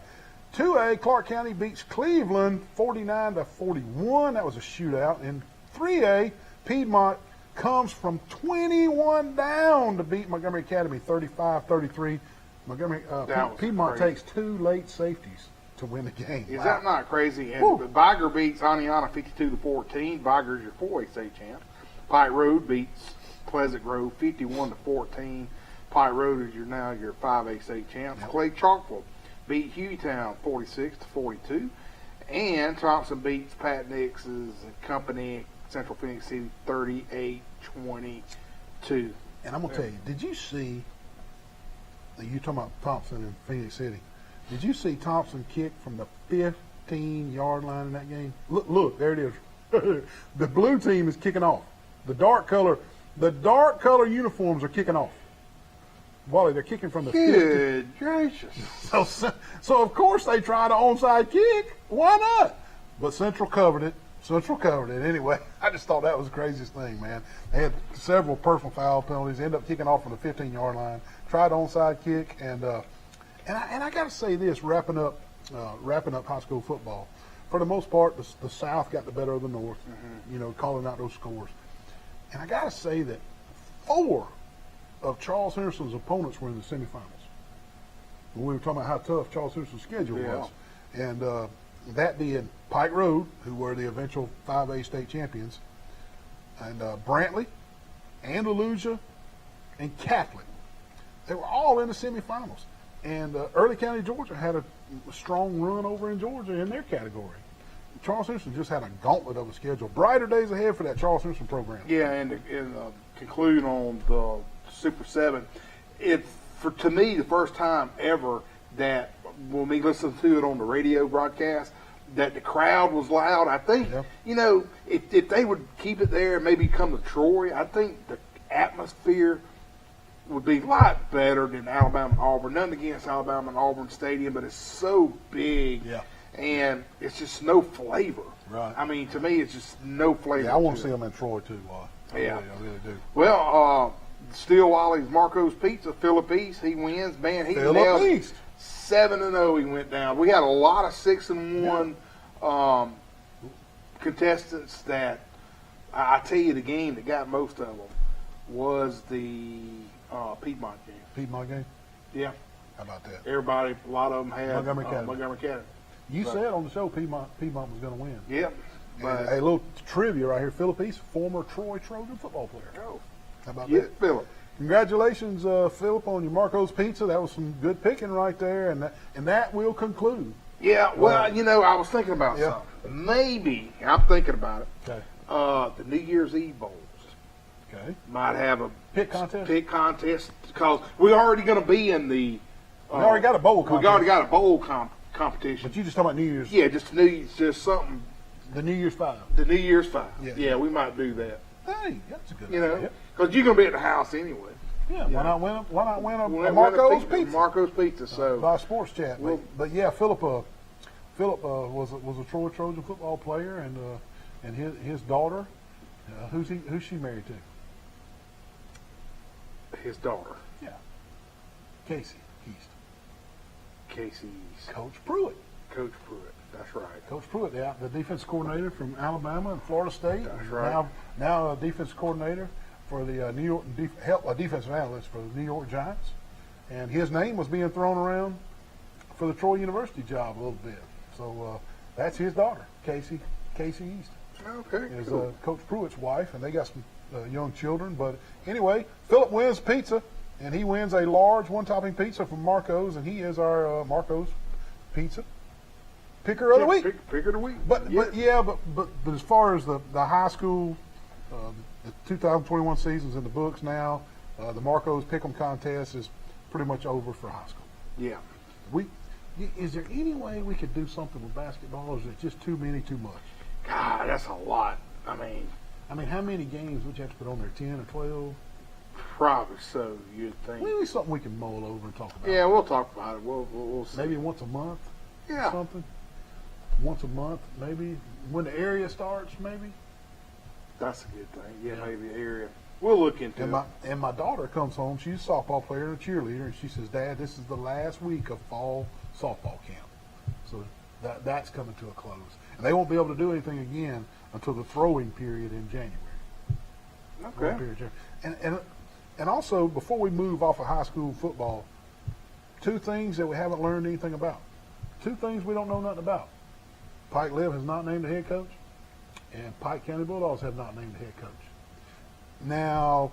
2A, Clark County beats Cleveland 49-41. That was a shootout. And 3A, Piedmont comes from 21 down to beat Montgomery Academy 35-33. Piedmont takes 2 late safeties to win the game. Is that not crazy? And Viger beats Aniana 52-14. Viger's your 4A state champ. Pike Road beats Pleasant Grove 51-14. Pike Road is your 5A state champ. Yep. Clay Chalkville beat Hueytown 46-42. And Thompson beats Pat Nix's company, Central Phoenix City, 38-22. And I'm going to tell you, did you see, you talking about Thompson and Phoenix City, did you see Thompson kick from the 15-yard line in that game? Look, there it is. The blue team is kicking off. The dark color uniforms are kicking off. Wally, they're kicking from the 15. Good gracious. So of course they tried an onside kick. Why not? But Central covered it. Anyway, I just thought that was the craziest thing, man. They had several personal foul penalties. They ended up kicking off from the 15-yard line. Tried onside kick, and I got to say this, wrapping up high school football. For the most part, the South got the better of the North. Calling out those scores. And I got to say that 4 of Charles Henderson's opponents were in the semifinals. We were talking about how tough Charles Henderson's schedule was. And that being Pike Road, who were the eventual 5A state champions, and Brantley, Andalusia, and Catholic. They were all in the semifinals. And Early County, Georgia had a strong run over in Georgia in their category. Charles Henderson just had a gauntlet of a schedule. Brighter days ahead for that Charles Henderson program. Yeah, and to conclude on the Super 7, it's, to me, the first time ever that when we listened to it on the radio broadcast, that the crowd was loud. I think, if they would keep it there and maybe come to Troy, I think the atmosphere would be a lot better than Alabama and Auburn. Nothing against Alabama and Auburn Stadium, but it's so big. Yeah. And it's just no flavor. Right. I mean, to me, it's just no flavor. Yeah, I want to see them in Troy, too. I really do. Well, Steel Wally's Marco's Pizza, Philip East, he wins. Man, he Philip nailed East. 7-0 he went down. We had a lot of 6-1 contestants that, I tell you, the game that got most of them was the Piedmont game. Piedmont game? Yeah. How about that? Everybody, a lot of them had Montgomery Academy. Montgomery Academy. You said on the show Piedmont was going to win. Yep. But a little trivia right here. Philip East, former Troy Trojan football player. Oh. How about Yeah, that? Philip. Congratulations, Philip, on your Marco's Pizza. That was some good picking right there, and that will conclude. Yeah, well, I was thinking about something. Maybe, I'm thinking about it, Okay. the New Year's Eve Bowls Okay. might have a Pick contest? pick contest because we're already going to be in the... We already got a bowl We contest. already got a bowl competition. But you just talking about New Year's. Yeah, just something, The New Year's 5. the New Year's 5. Yeah. Yeah, we might do that. Hey, that's a good idea. Because you're going to be at the house anyway. Yeah, why not win a We'll Marco's have Pizza? Marco's Pizza, so... By Sports Chat. Well- But yeah, Philip was a Troy Trojan football player, and his daughter, who's she married to? His daughter, Yeah, Casey East. Casey's Coach Pruitt. Coach Pruitt. That's right. Coach Pruitt, the defense coordinator from Alabama and Florida State. That's right. Now a defense coordinator for the New York, a defensive analyst for the New York Giants, and his name was being thrown around for the Troy University job a little bit. So that's his daughter, Casey East. Okay, Is cool. Coach Pruitt's wife, and they got some young children. But anyway, Philip wins pizza, and he wins a large one-topping pizza from Marco's, and he is our Marco's Pizza Picker of the Week. Picker of the Week. But as far as the high school, the 2021 season's in the books now. The Marco's Pick'em contest is pretty much over for high school. Yeah. Is there any way we could do something with basketball, or is it just too many, too much? God, that's a lot. I mean, how many games would you have to put on there? 10 or 12? probably so. You'd think. Maybe something we can mull over and talk about. Yeah, we'll talk about it. We'll see. Maybe once a month. Yeah. Something. Once a month, maybe when the area starts, maybe. That's a good thing. Yeah, maybe area. We'll look into it. And my daughter comes home. She's a softball player and a cheerleader, and she says, "Dad, this is the last week of fall softball camp, so that's coming to a close, and they won't be able to do anything again until the throwing period in January." Okay. And also, before we move off of high school football, two things that we haven't learned anything about. Two things we don't know nothing about. Pike Live has not named a head coach, and Pike County Bulldogs have not named a head coach. Now,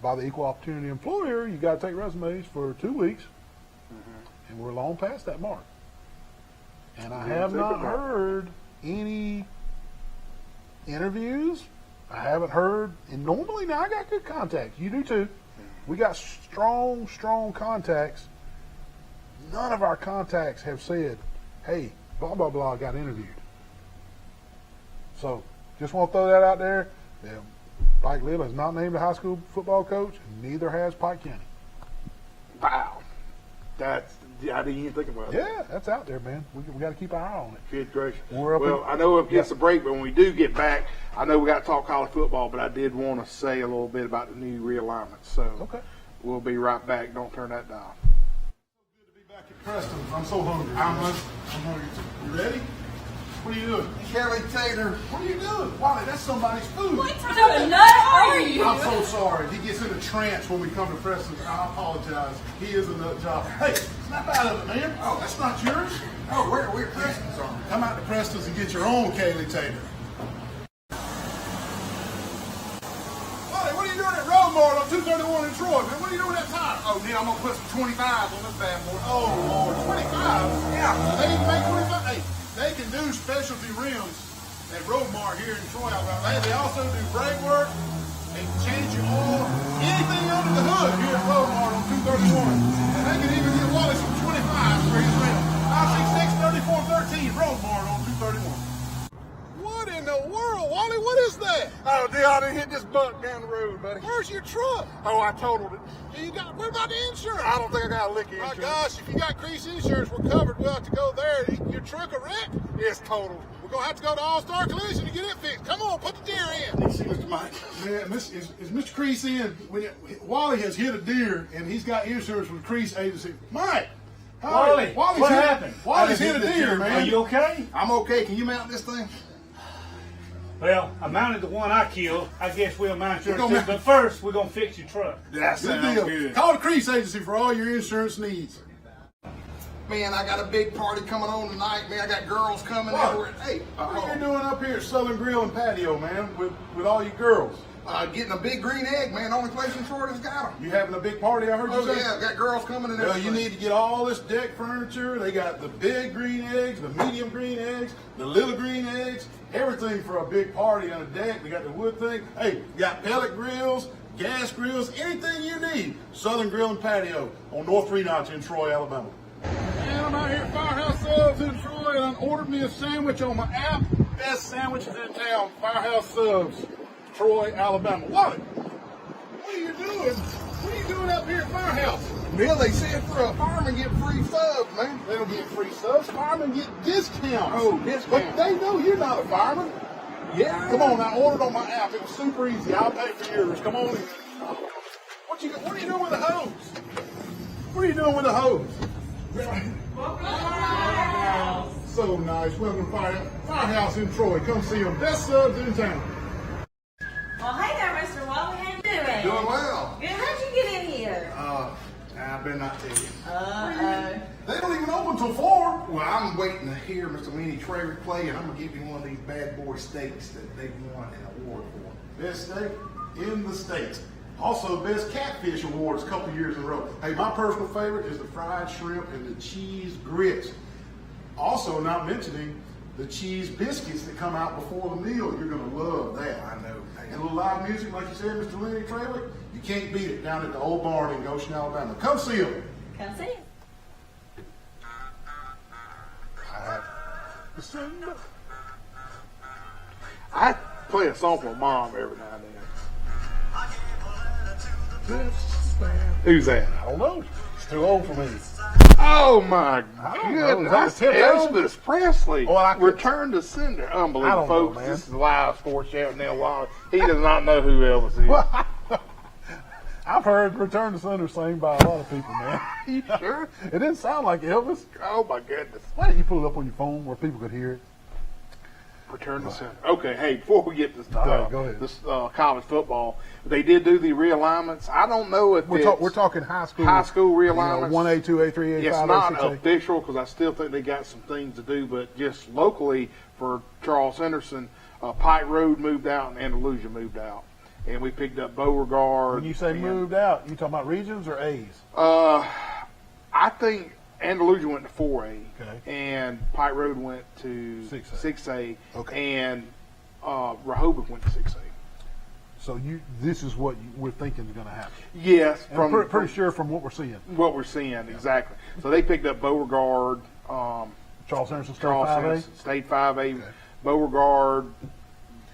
by the equal opportunity employer, you got to take resumes for 2 weeks, and we're long past that mark. And I have not heard any interviews. I haven't heard, and normally now I got good contacts. You do too. We got strong contacts. None of our contacts have said, "Hey, blah blah blah got interviewed." So just want to throw that out there. Pike Live has not named a high school football coach, and neither has Pike County. Wow. I didn't even think about that. Yeah, that's out there, man. We got to keep our eye on it. Good gracious. Well, I know it gets a break, but when we do get back, I know we got to talk college football, but I did want to say a little bit about the new realignment. So Okay. we'll be right back. Don't turn that down. Good to be back at Preston. I'm so hungry. I'm hungry too. You ready? What are you doing? Kelly Tater. What are you doing? Wally, that's somebody's food. What kind of nut are you? I'm so sorry. He gets in a trance when we come to Preston. I apologize. He is a nut job. Hey, snap out of it, man. Oh, that's not yours. Oh, we're Preston's on. Come out to Preston's and get your own Kaylee Tater. Wally, what are you doing at Roadmart on 231 in Troy, man? What are you doing that time? Oh, Neal, I'm going to put some 25s on this bad boy. Oh, Lord, 25? Yeah. They even make 25? Hey, they can do specialty rims at Roadmart here in Troy, Alabama. They also do brake work. They can change your oil, anything under the hood here at Roadmart on 231. And they can even get Wally some 25s for his rim. 566-3413 Roadmart on 231. What in the world, Wally? What is that? Oh, Neal, I done hit this buck down the road, buddy. Where's your truck? Oh, I totaled it. What about the insurance? I don't think I got a lick of My insurance. gosh, if you got Crease Insurance, we're covered. We'll have to go there. Your truck a wreck? It's totaled. We're going to have to go to All-Star Collision to get it fixed. Come on, put the deer in. See, Mr. Mike. Man, is Mr. Crease in? Wally has hit a deer, and he's got insurance with Crease Agency. Mike! Wally's what happened? Wally's hit a deer, man. Are you okay? I'm okay. Can you mount this thing? Well, I mounted the one I killed. I guess we'll mount yours gonna too. mount- But first, we're going to fix your truck. That sounds good. Call the Crease Agency for all your insurance needs. Man, I got a big party coming on tonight, man. I got girls coming What? over. Hey, What are you doing up here at Southern Grill and Patio, man, with all your girls? getting a big green egg, man. Only place in Troy that's got them. You having a big party, I heard you Oh, say? yeah, got girls coming and Well, everything. you need to get all this deck furniture. They got the big green eggs, the medium green eggs, the little green eggs, everything for a big party on a deck. They got the wood thing. Hey, you got pellet grills, gas grills, anything you need. Southern Grill and Patio on North Three Notch in Troy, Alabama. Man, I'm out here at Firehouse Subs in Troy, and I ordered me a sandwich on my app. Best sandwiches in town, Firehouse Subs, Troy, Alabama. What? What are you doing? What are you doing up here at Firehouse? Neal, they said for a fireman get free subs, man. They don't get free subs. Firemen get discounts. Oh, discounts. But they know you're not a fireman. Yeah. Come on, I ordered on my app. It was super easy. I'll pay for yours. Come on in. What are you doing with the hose? What are you doing with the hose? So nice. Welcome to Firehouse in Troy. Come see them. Best subs in town. Well, hey there, Mr. Wally. How you doing? Doing well. Good. How'd you get in here? I better not tell you. Uh-oh. They don't even open till 4. Well, I'm waiting to hear Mr. Lenny Traver play, and I'm going to give you one of these bad boy steaks that they won an award for. Best steak in the state. Also, Best Catfish Awards a couple years in a row. Hey, my personal favorite is the fried shrimp and the cheese grits. Also, not mentioning the cheese biscuits that come out before the meal. You're going to love that. I know. And a little live music, like you said, Mr. Lenny Traver, you can't beat it down at the old barn in Goshen, Alabama. Come see them. Come see us. December. I play a song for Mom every now and then. Who's that? I don't know. It's too old for me. Oh my don't know. goodness! Is that That's the Temptations? Elvis Presley. Oh, I could- Return to Sender. I Unbelievable, don't know, folks. man. This is live sports show with Neal Wally. He does not know who Elvis is. Well, I've heard Return to Sender sang by a lot of people, man. You sure? It didn't sound like Elvis. Oh my goodness! Why didn't you put it up on your phone where people could hear it? Return to Sender. Okay, hey, before we get this, All right, go ahead. this college football, they did do the realignments. I don't know if We're talking high school. high school realignments. 1A, 2A, 3A, 5A, It's not 6A. official because I still think they got some things to do, but just locally for Charles Henderson, Pike Road moved out and Andalusia moved out. And we picked up Beauregard. When you say and, moved out, you talking about regions or A's? I think Andalusia went to 4A. Okay. And Pike Road went to 6A. Okay. And Rehoboth went to 6A. So this is what we're thinking is going to happen. Yes. And I'm pretty sure from what we're seeing. What we're seeing, exactly. So they picked up Beauregard, Charles Henderson, State Charles 5A. Henderson, State 5A, Okay. Beauregard,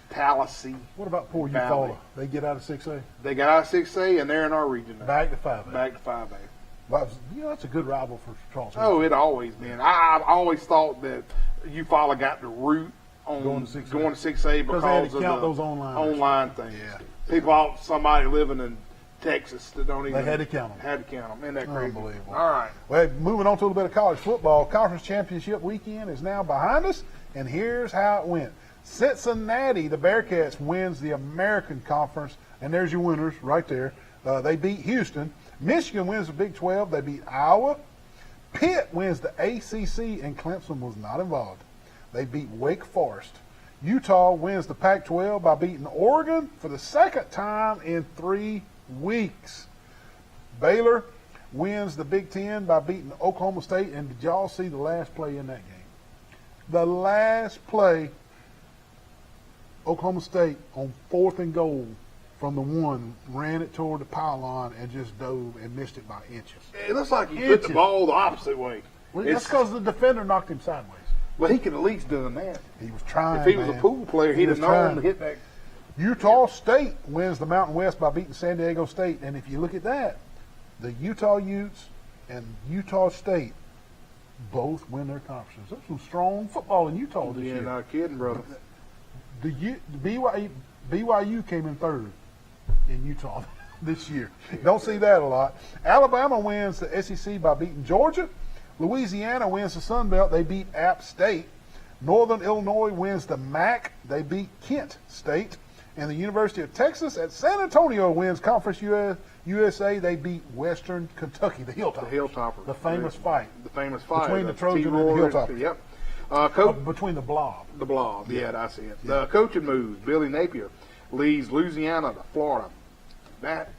Tallahassee. What about poor Valley. Eufaula? They get out of 6A? They got out of 6A and they're in our region now. Back to 5A. Back to 5A. Well, that's a good rival for Charles Henderson. Oh, it always been. I've always thought that Eufaula got the root on Going to 6A. going to 6A because they had to of count the those online things. Yeah. People, somebody living in Texas that don't even. They had to count them. Had to count them. Isn't that crazy? Unbelievable. All right. Well, moving on to a little bit of college football. Conference championship weekend is now behind us, and here's how it went. Cincinnati, the Bearcats, wins the American Conference, and there's your winners right there. They beat Houston. Michigan wins the Big 12. They beat Iowa. Pitt wins the ACC, and Clemson was not involved. They beat Wake Forest. Utah wins the Pac-12 by beating Oregon for the second time in 3 weeks. Baylor wins the Big 10 by beating Oklahoma State. And did y'all see the last play in that game? The last play, Oklahoma State on 4th and goal from the 1 ran it toward the pylon and just dove and missed it by inches. It looks like he put the ball the opposite way. Well, that's because the defender knocked him sideways. Well, he could at least done that. He was trying. If he was man. a pool player, He he'd was have known trying. to hit that. Utah State wins the Mountain West by beating San Diego State. And if you look at that, the Utah Utes and Utah State both win their conferences. There's some strong football in Utah this Yeah, year. not kidding, brother. The BYU came in 3rd in Utah this year. Don't see that a lot. Alabama wins the SEC by beating Georgia. Louisiana wins the Sun Belt. They beat App State. Northern Illinois wins the MAC. They beat Kent State. And the University of Texas at San Antonio wins Conference USA. They beat Western Kentucky, the Hilltoppers. The Hilltoppers. The famous fight. The famous fight. Between the Trojan and the Hilltoppers. Yep. Between the Blob. The Blob. Yeah, I see it. The coaching moves. Billy Napier leads Louisiana to Florida. That,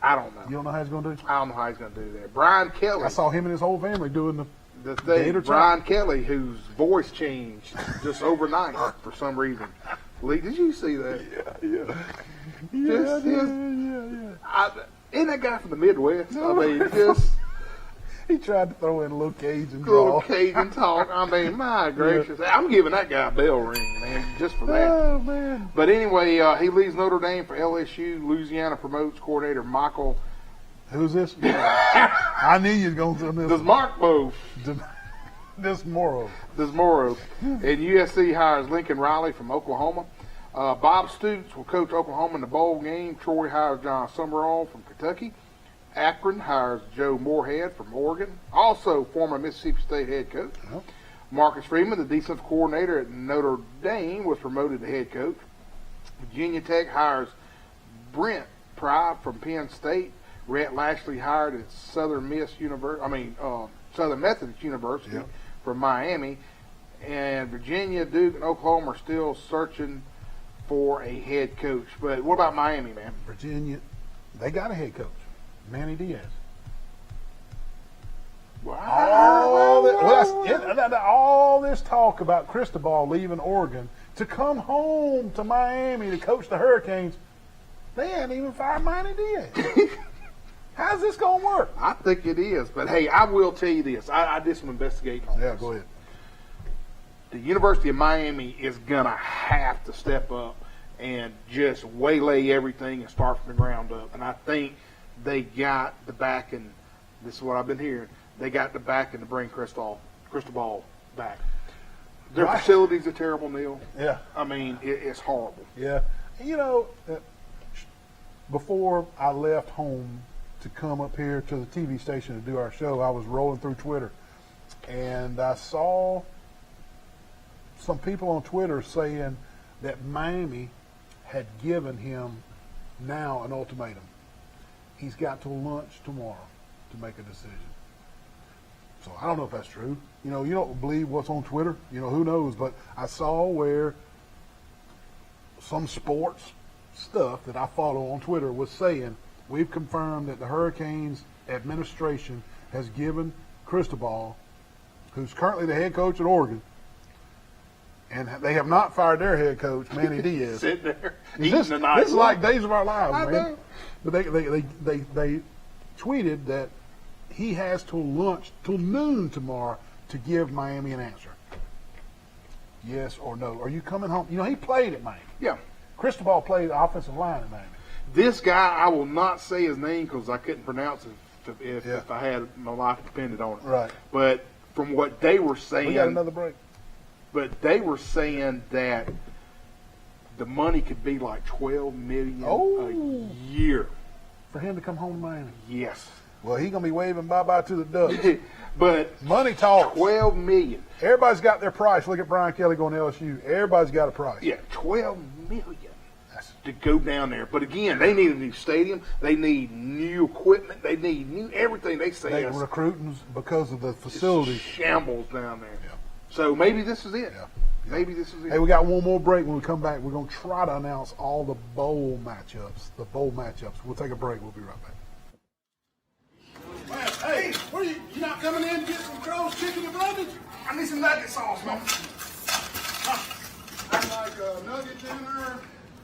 I don't know. You don't know how he's going to do? I don't know how he's going to do that. Brian Kelly. I saw him and his whole family doing the thing. Gator Brian Kelly, whose voice changed just overnight for some reason. Lee, did you see that? Yeah. Isn't that guy from the Midwest? I mean, just He tried to throw in a little Cajun little draw. Cajun talk. I mean, my gracious. I'm giving that guy a bell ring, man, just for that. Oh, man. But anyway, he leaves Notre Dame for LSU. Louisiana promotes coordinator Michael. Who's this? I knew you was going to do this. Desmarco. Desmoro. And USC hires Lincoln Riley from Oklahoma. Bob Stoops will coach Oklahoma in the bowl game. Troy hires John Summerall from Kentucky. Akron hires Joe Moorhead from Oregon. Also, former Mississippi State head coach. Marcus Freeman, the defensive coordinator at Notre Dame, was promoted to head coach. Virginia Tech hires Brent Pry from Penn State. Rhett Lashley hired at Southern Methodist University from Miami. And Virginia, Duke, and Oklahoma are still searching for a head coach. But what about Miami, man? Virginia, they got a head coach, Manny Diaz. All this talk about Cristobal leaving Oregon to come home to Miami to coach the Hurricanes, they hadn't even fired Manny Diaz. How's this going to work? I think it is. But, hey, I will tell you this. I did some investigating on this. Yeah, go ahead. the University of Miami is going to have to step up and just waylay everything and start from the ground up. And I think they got the backing. This is what I've been hearing. They got the backing to bring Cristobal back. Their facilities are terrible, Neal. Yeah. I mean, it's horrible. Yeah. You know, before I left home to come up here to the TV station to do our show, I was rolling through Twitter, and I saw some people on Twitter saying that Miami had given him now an ultimatum. He's got till lunch tomorrow to make a decision. So I don't know if that's true. You know, you don't believe what's on Twitter. You know, who knows? But I saw where some sports stuff that I follow on Twitter was saying, we've confirmed that the Hurricanes administration has given Cristobal, who's currently the head coach at Oregon, and they have not fired their head coach, Manny Diaz. Sitting there This is like Days of Our Lives, man. know. But they tweeted that he has till noon tomorrow to give Miami an answer. Yes or no. Are you coming home? You know, he played at Miami. Yeah. Cristobal played the offensive line at Miami. This guy, I will not say his name because I couldn't pronounce it if I had my life depended on it. Right. But from what they were saying, We got another break. but they were saying that the money could be like $12 million a year. For him to come home to Miami. Yes. Well, he's going to be waving bye-bye to the Ducks. But Money talks. $12 million. Everybody's got their price. Look at Brian Kelly going to LSU. Everybody's got a price. Yeah, $12 million to go down there. But again, they need a new stadium. They need new equipment. They need new everything. They say They're it's recruiting because of the facilities. shambles down there. Yeah. So maybe this is it. Yeah. Maybe this is it. Hey, we got one more break. When we come back, we're going to try to announce all the bowl matchups. We'll take a break. We'll be right back. Hey, where you not coming in to get some Crow's chicken and brundage? I need some nugget sauce, man. I'd like a nugget dinner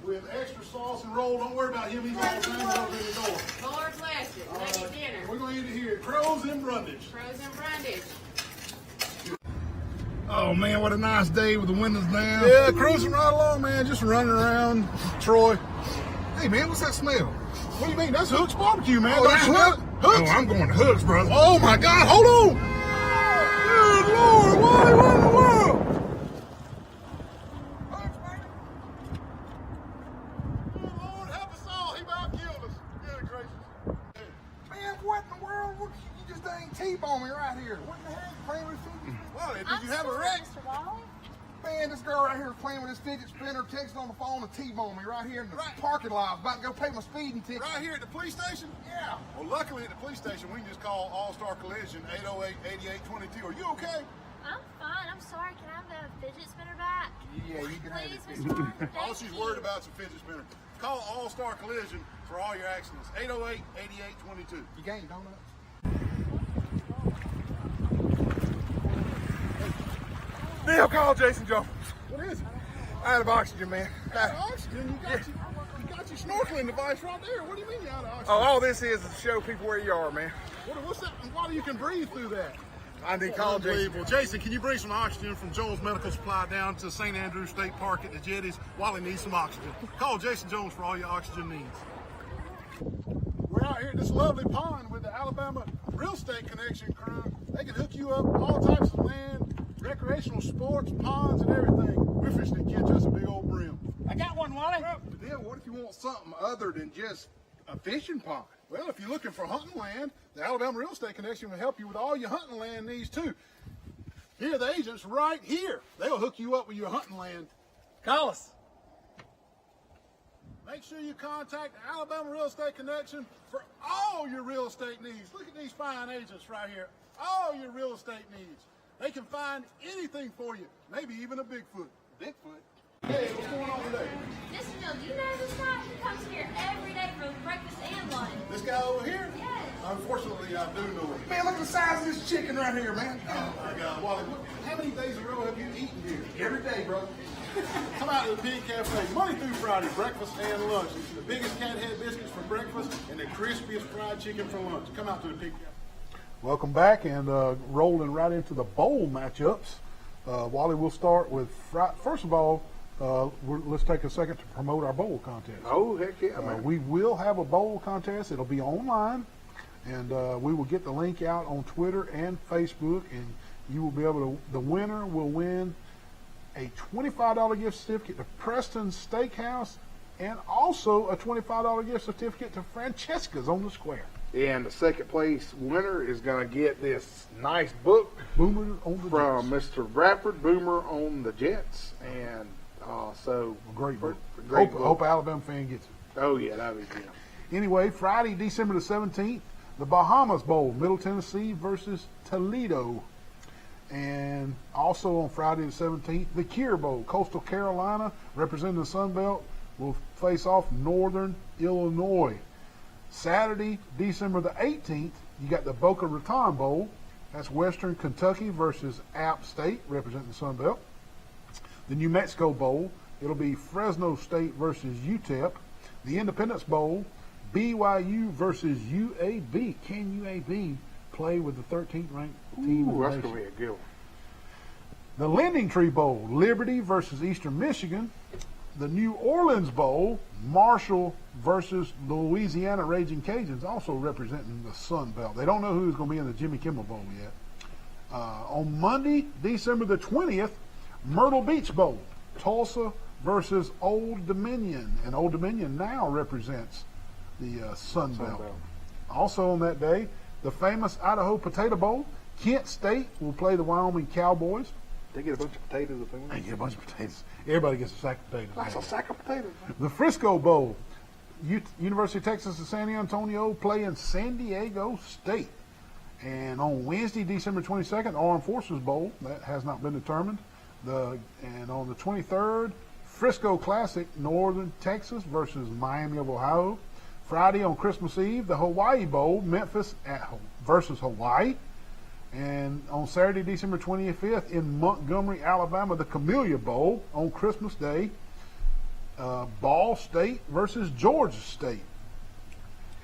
with extra sauce and roll. Don't worry about him. He's all the time over in the door. Lord bless you. Nugget dinner. We're going to eat it here. Crow's and brundage. Frozen brundage. Oh, man, what a nice day with the windows down. Yeah, cruising right along, man. Just running around Troy. Hey, man, what's that smell? What do you mean? That's Hook's Barbecue, man. Oh, Don't that's you smell Hook? it? Hook's? Oh, I'm going to Hooks, brother. Oh, my God. Hold on. Good Lord. Wally, what in the world? Hooks, baby. Good Lord, help us all. He about killed us. Good gracious. Man, what in the world? You just dang T-bone me right here. What in the heck? Playing with fidget? Wally, did you have a wreck? Mr. Wally? Man, this girl right here playing with this fidget spinner, texting on the phone and T-bone me right here in the parking lot. About to go pay my speeding ticket. Right here at the police station? Yeah. Well, luckily at the police station, we can just call All-Star Collision 808-8822. Are you okay? I'm fine. I'm sorry. Can I have the fidget spinner back? Yeah, you can have Please, it. Mr. Wally. All Thank she's you. worried about is a fidget spinner. Call All-Star Collision for all your accidents. 808-8822. You gained donuts? Neal, call Jason Jones. What is it? I had of oxygen, man. Oxygen? You got your snorkeling device right there. What do you mean you're out of oxygen? Oh, all this is to show people where you are, man. What's that? Why you can breathe through that? I need to call Jason. Unbelievable. Jason, can you bring some oxygen from Jones Medical Supply down to St. Andrews State Park at the Jetties? Wally needs some oxygen. Call Jason Jones for all your oxygen needs. We're out here at this lovely pond with the Alabama Real Estate Connection crew. They can hook you up with all types of land, recreational sports, ponds, and everything. We're fishing to catch us a big old brim. I got one, Wally. Yeah, what if you want something other than just a fishing pond? Well, if you're looking for hunting land, the Alabama Real Estate Connection will help you with all your hunting land needs too. Here are the agents right here. They'll hook you up with your hunting land. Call us. Make sure you contact the Alabama Real Estate Connection for all your real estate needs. Look at these fine agents right here. All your real estate needs. They can find anything for you, maybe even a Bigfoot. Bigfoot? Hey, what's going on today? Mr. Neal, do you know this guy? He comes here every day for breakfast and lunch. This guy over here? Yes. Unfortunately, I do know him. Man, look at the size of this chicken right here, man. Oh my God, Wally, how many days in a row have you eaten here? Every day, bro. Come out to the Pig Cafe Monday through Friday, breakfast and lunch. The biggest cat head biscuits for breakfast and the crispiest fried chicken for lunch. Come out to the Pig Cafe. Welcome back and rolling right into the bowl matchups. Wally, we'll start with first of all. Let's take a second to promote our bowl contest. Oh, heck yeah, man. We will have a bowl contest. It'll be online, and we will get the link out on Twitter and Facebook, and you will be able to. The winner will win a $25 gift certificate to Preston's Steakhouse, and also a $25 gift certificate to Francesca's on the Square. And the second place winner is going to get this nice book Boomer on the from Jets. Mr. Bradford, Boomer on the Jets, and so Great book. Great book. Hope Alabama fan gets it. Oh yeah, that was good. Anyway, Friday, December the 17th, the Bahamas Bowl, Middle Tennessee versus Toledo. And also on Friday the 17th, the Cure Bowl, Coastal Carolina, representing the Sun Belt, will face off Northern Illinois. Saturday, December the 18th, you got the Boca Raton Bowl. That's Western Kentucky versus App State, representing the Sun Belt. The New Mexico Bowl, it'll be Fresno State versus UTEP. The Independence Bowl, BYU versus UAB. Can UAB play with the 13th ranked team in the That's nation? going to be a good one. The Lending Tree Bowl, Liberty versus Eastern Michigan. The New Orleans Bowl, Marshall versus Louisiana Raging Cajuns, also representing the Sun Belt. They don't know who's going to be in the Jimmy Kimmel Bowl yet. On Monday, December the 20th, Myrtle Beach Bowl, Tulsa versus Old Dominion. And Old Dominion now represents the Sun Belt. Also on that day, the famous Idaho Potato Bowl, Kent State will play the Wyoming Cowboys. They get a bunch of potatoes. They get a bunch of potatoes. Everybody gets a sack of potatoes. That's a sack of potatoes. The Frisco Bowl, University of Texas and San Antonio playing San Diego State. And on Wednesday, December 22nd, Armed Forces Bowl, that has not been determined. And on the 23rd, Frisco Classic, Northern Texas versus Miami of Ohio. Friday on Christmas Eve, the Hawaii Bowl, Memphis versus Hawaii. And on Saturday, December 25th, in Montgomery, Alabama, the Camellia Bowl on Christmas Day, Ball State versus Georgia State.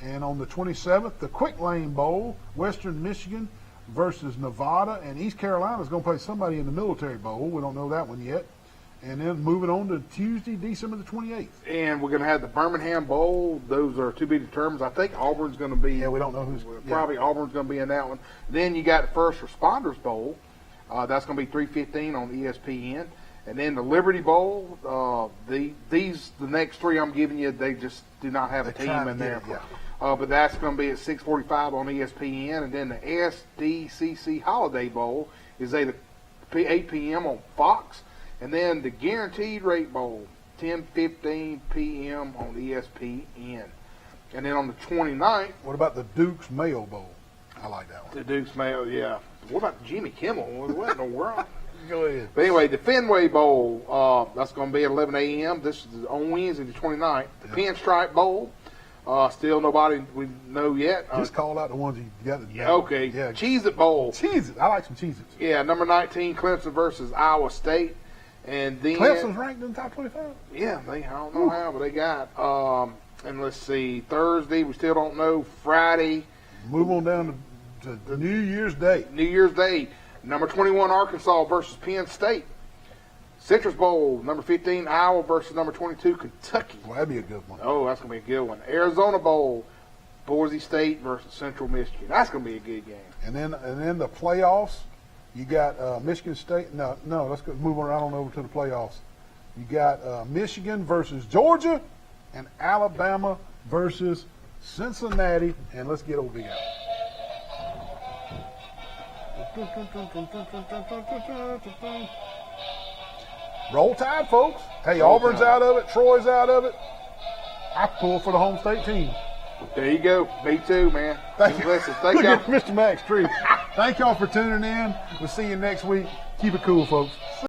And on the 27th, the Quick Lane Bowl, Western Michigan versus Nevada. And East Carolina is going to play somebody in the Military Bowl. We don't know that one yet. And then moving on to Tuesday, December the 28th. And we're going to have the Birmingham Bowl. Those are to be determined. I think Auburn's going to be. Yeah, we don't know who's. Probably Auburn's going to be in that one. Then you got the First Responders Bowl. That's going to be 3:15 on ESPN. And then the Liberty Bowl. The next three I'm giving you, they just do not have a team in there. But that's going to be at 6:45 on ESPN. And then the SDCC Holiday Bowl is 8 p.m. on Fox. And then the Guaranteed Rate Bowl, 10:15 p.m. on ESPN. And then on the 29th. What about the Duke's Mayo Bowl? I like that one. The Duke's Mayo, yeah. What about the Jimmy Kimmel? What in the world? Go ahead. But anyway, the Fenway Bowl, that's going to be at 11 a.m. This is on Wednesday the 29th. The Pinstripe Bowl, still nobody we know yet. Just call out the ones you got. Okay. Yeah. Cheez-It Bowl. Cheez-It. I like some Cheez-Its. Yeah, number 19, Clemson versus Iowa State. And then Clemson's ranked in the top 25? Yeah, I don't know how, but they got. And let's see, Thursday, we still don't know. Friday. Move on down to New Year's Day. New Year's Day. Number 21, Arkansas versus Penn State. Citrus Bowl, number 15, Iowa versus number 22, Kentucky. Well, that'd be a good one. Oh, that's going to be a good one. Arizona Bowl, Boise State versus Central Michigan. That's going to be a good game. And then the playoffs, you got Michigan State. No, let's go move on over to the playoffs. You got Michigan versus Georgia and Alabama versus Cincinnati. And let's get over here. Roll Tide, folks. Hey, Auburn's out of it. Troy's out of it. I pull for the home state team. There you go. Me too, man. Thank you. Listen, thank Look y'all. at Mr. Max Tree. Thank y'all for tuning in. We'll see you next week. Keep it cool, folks.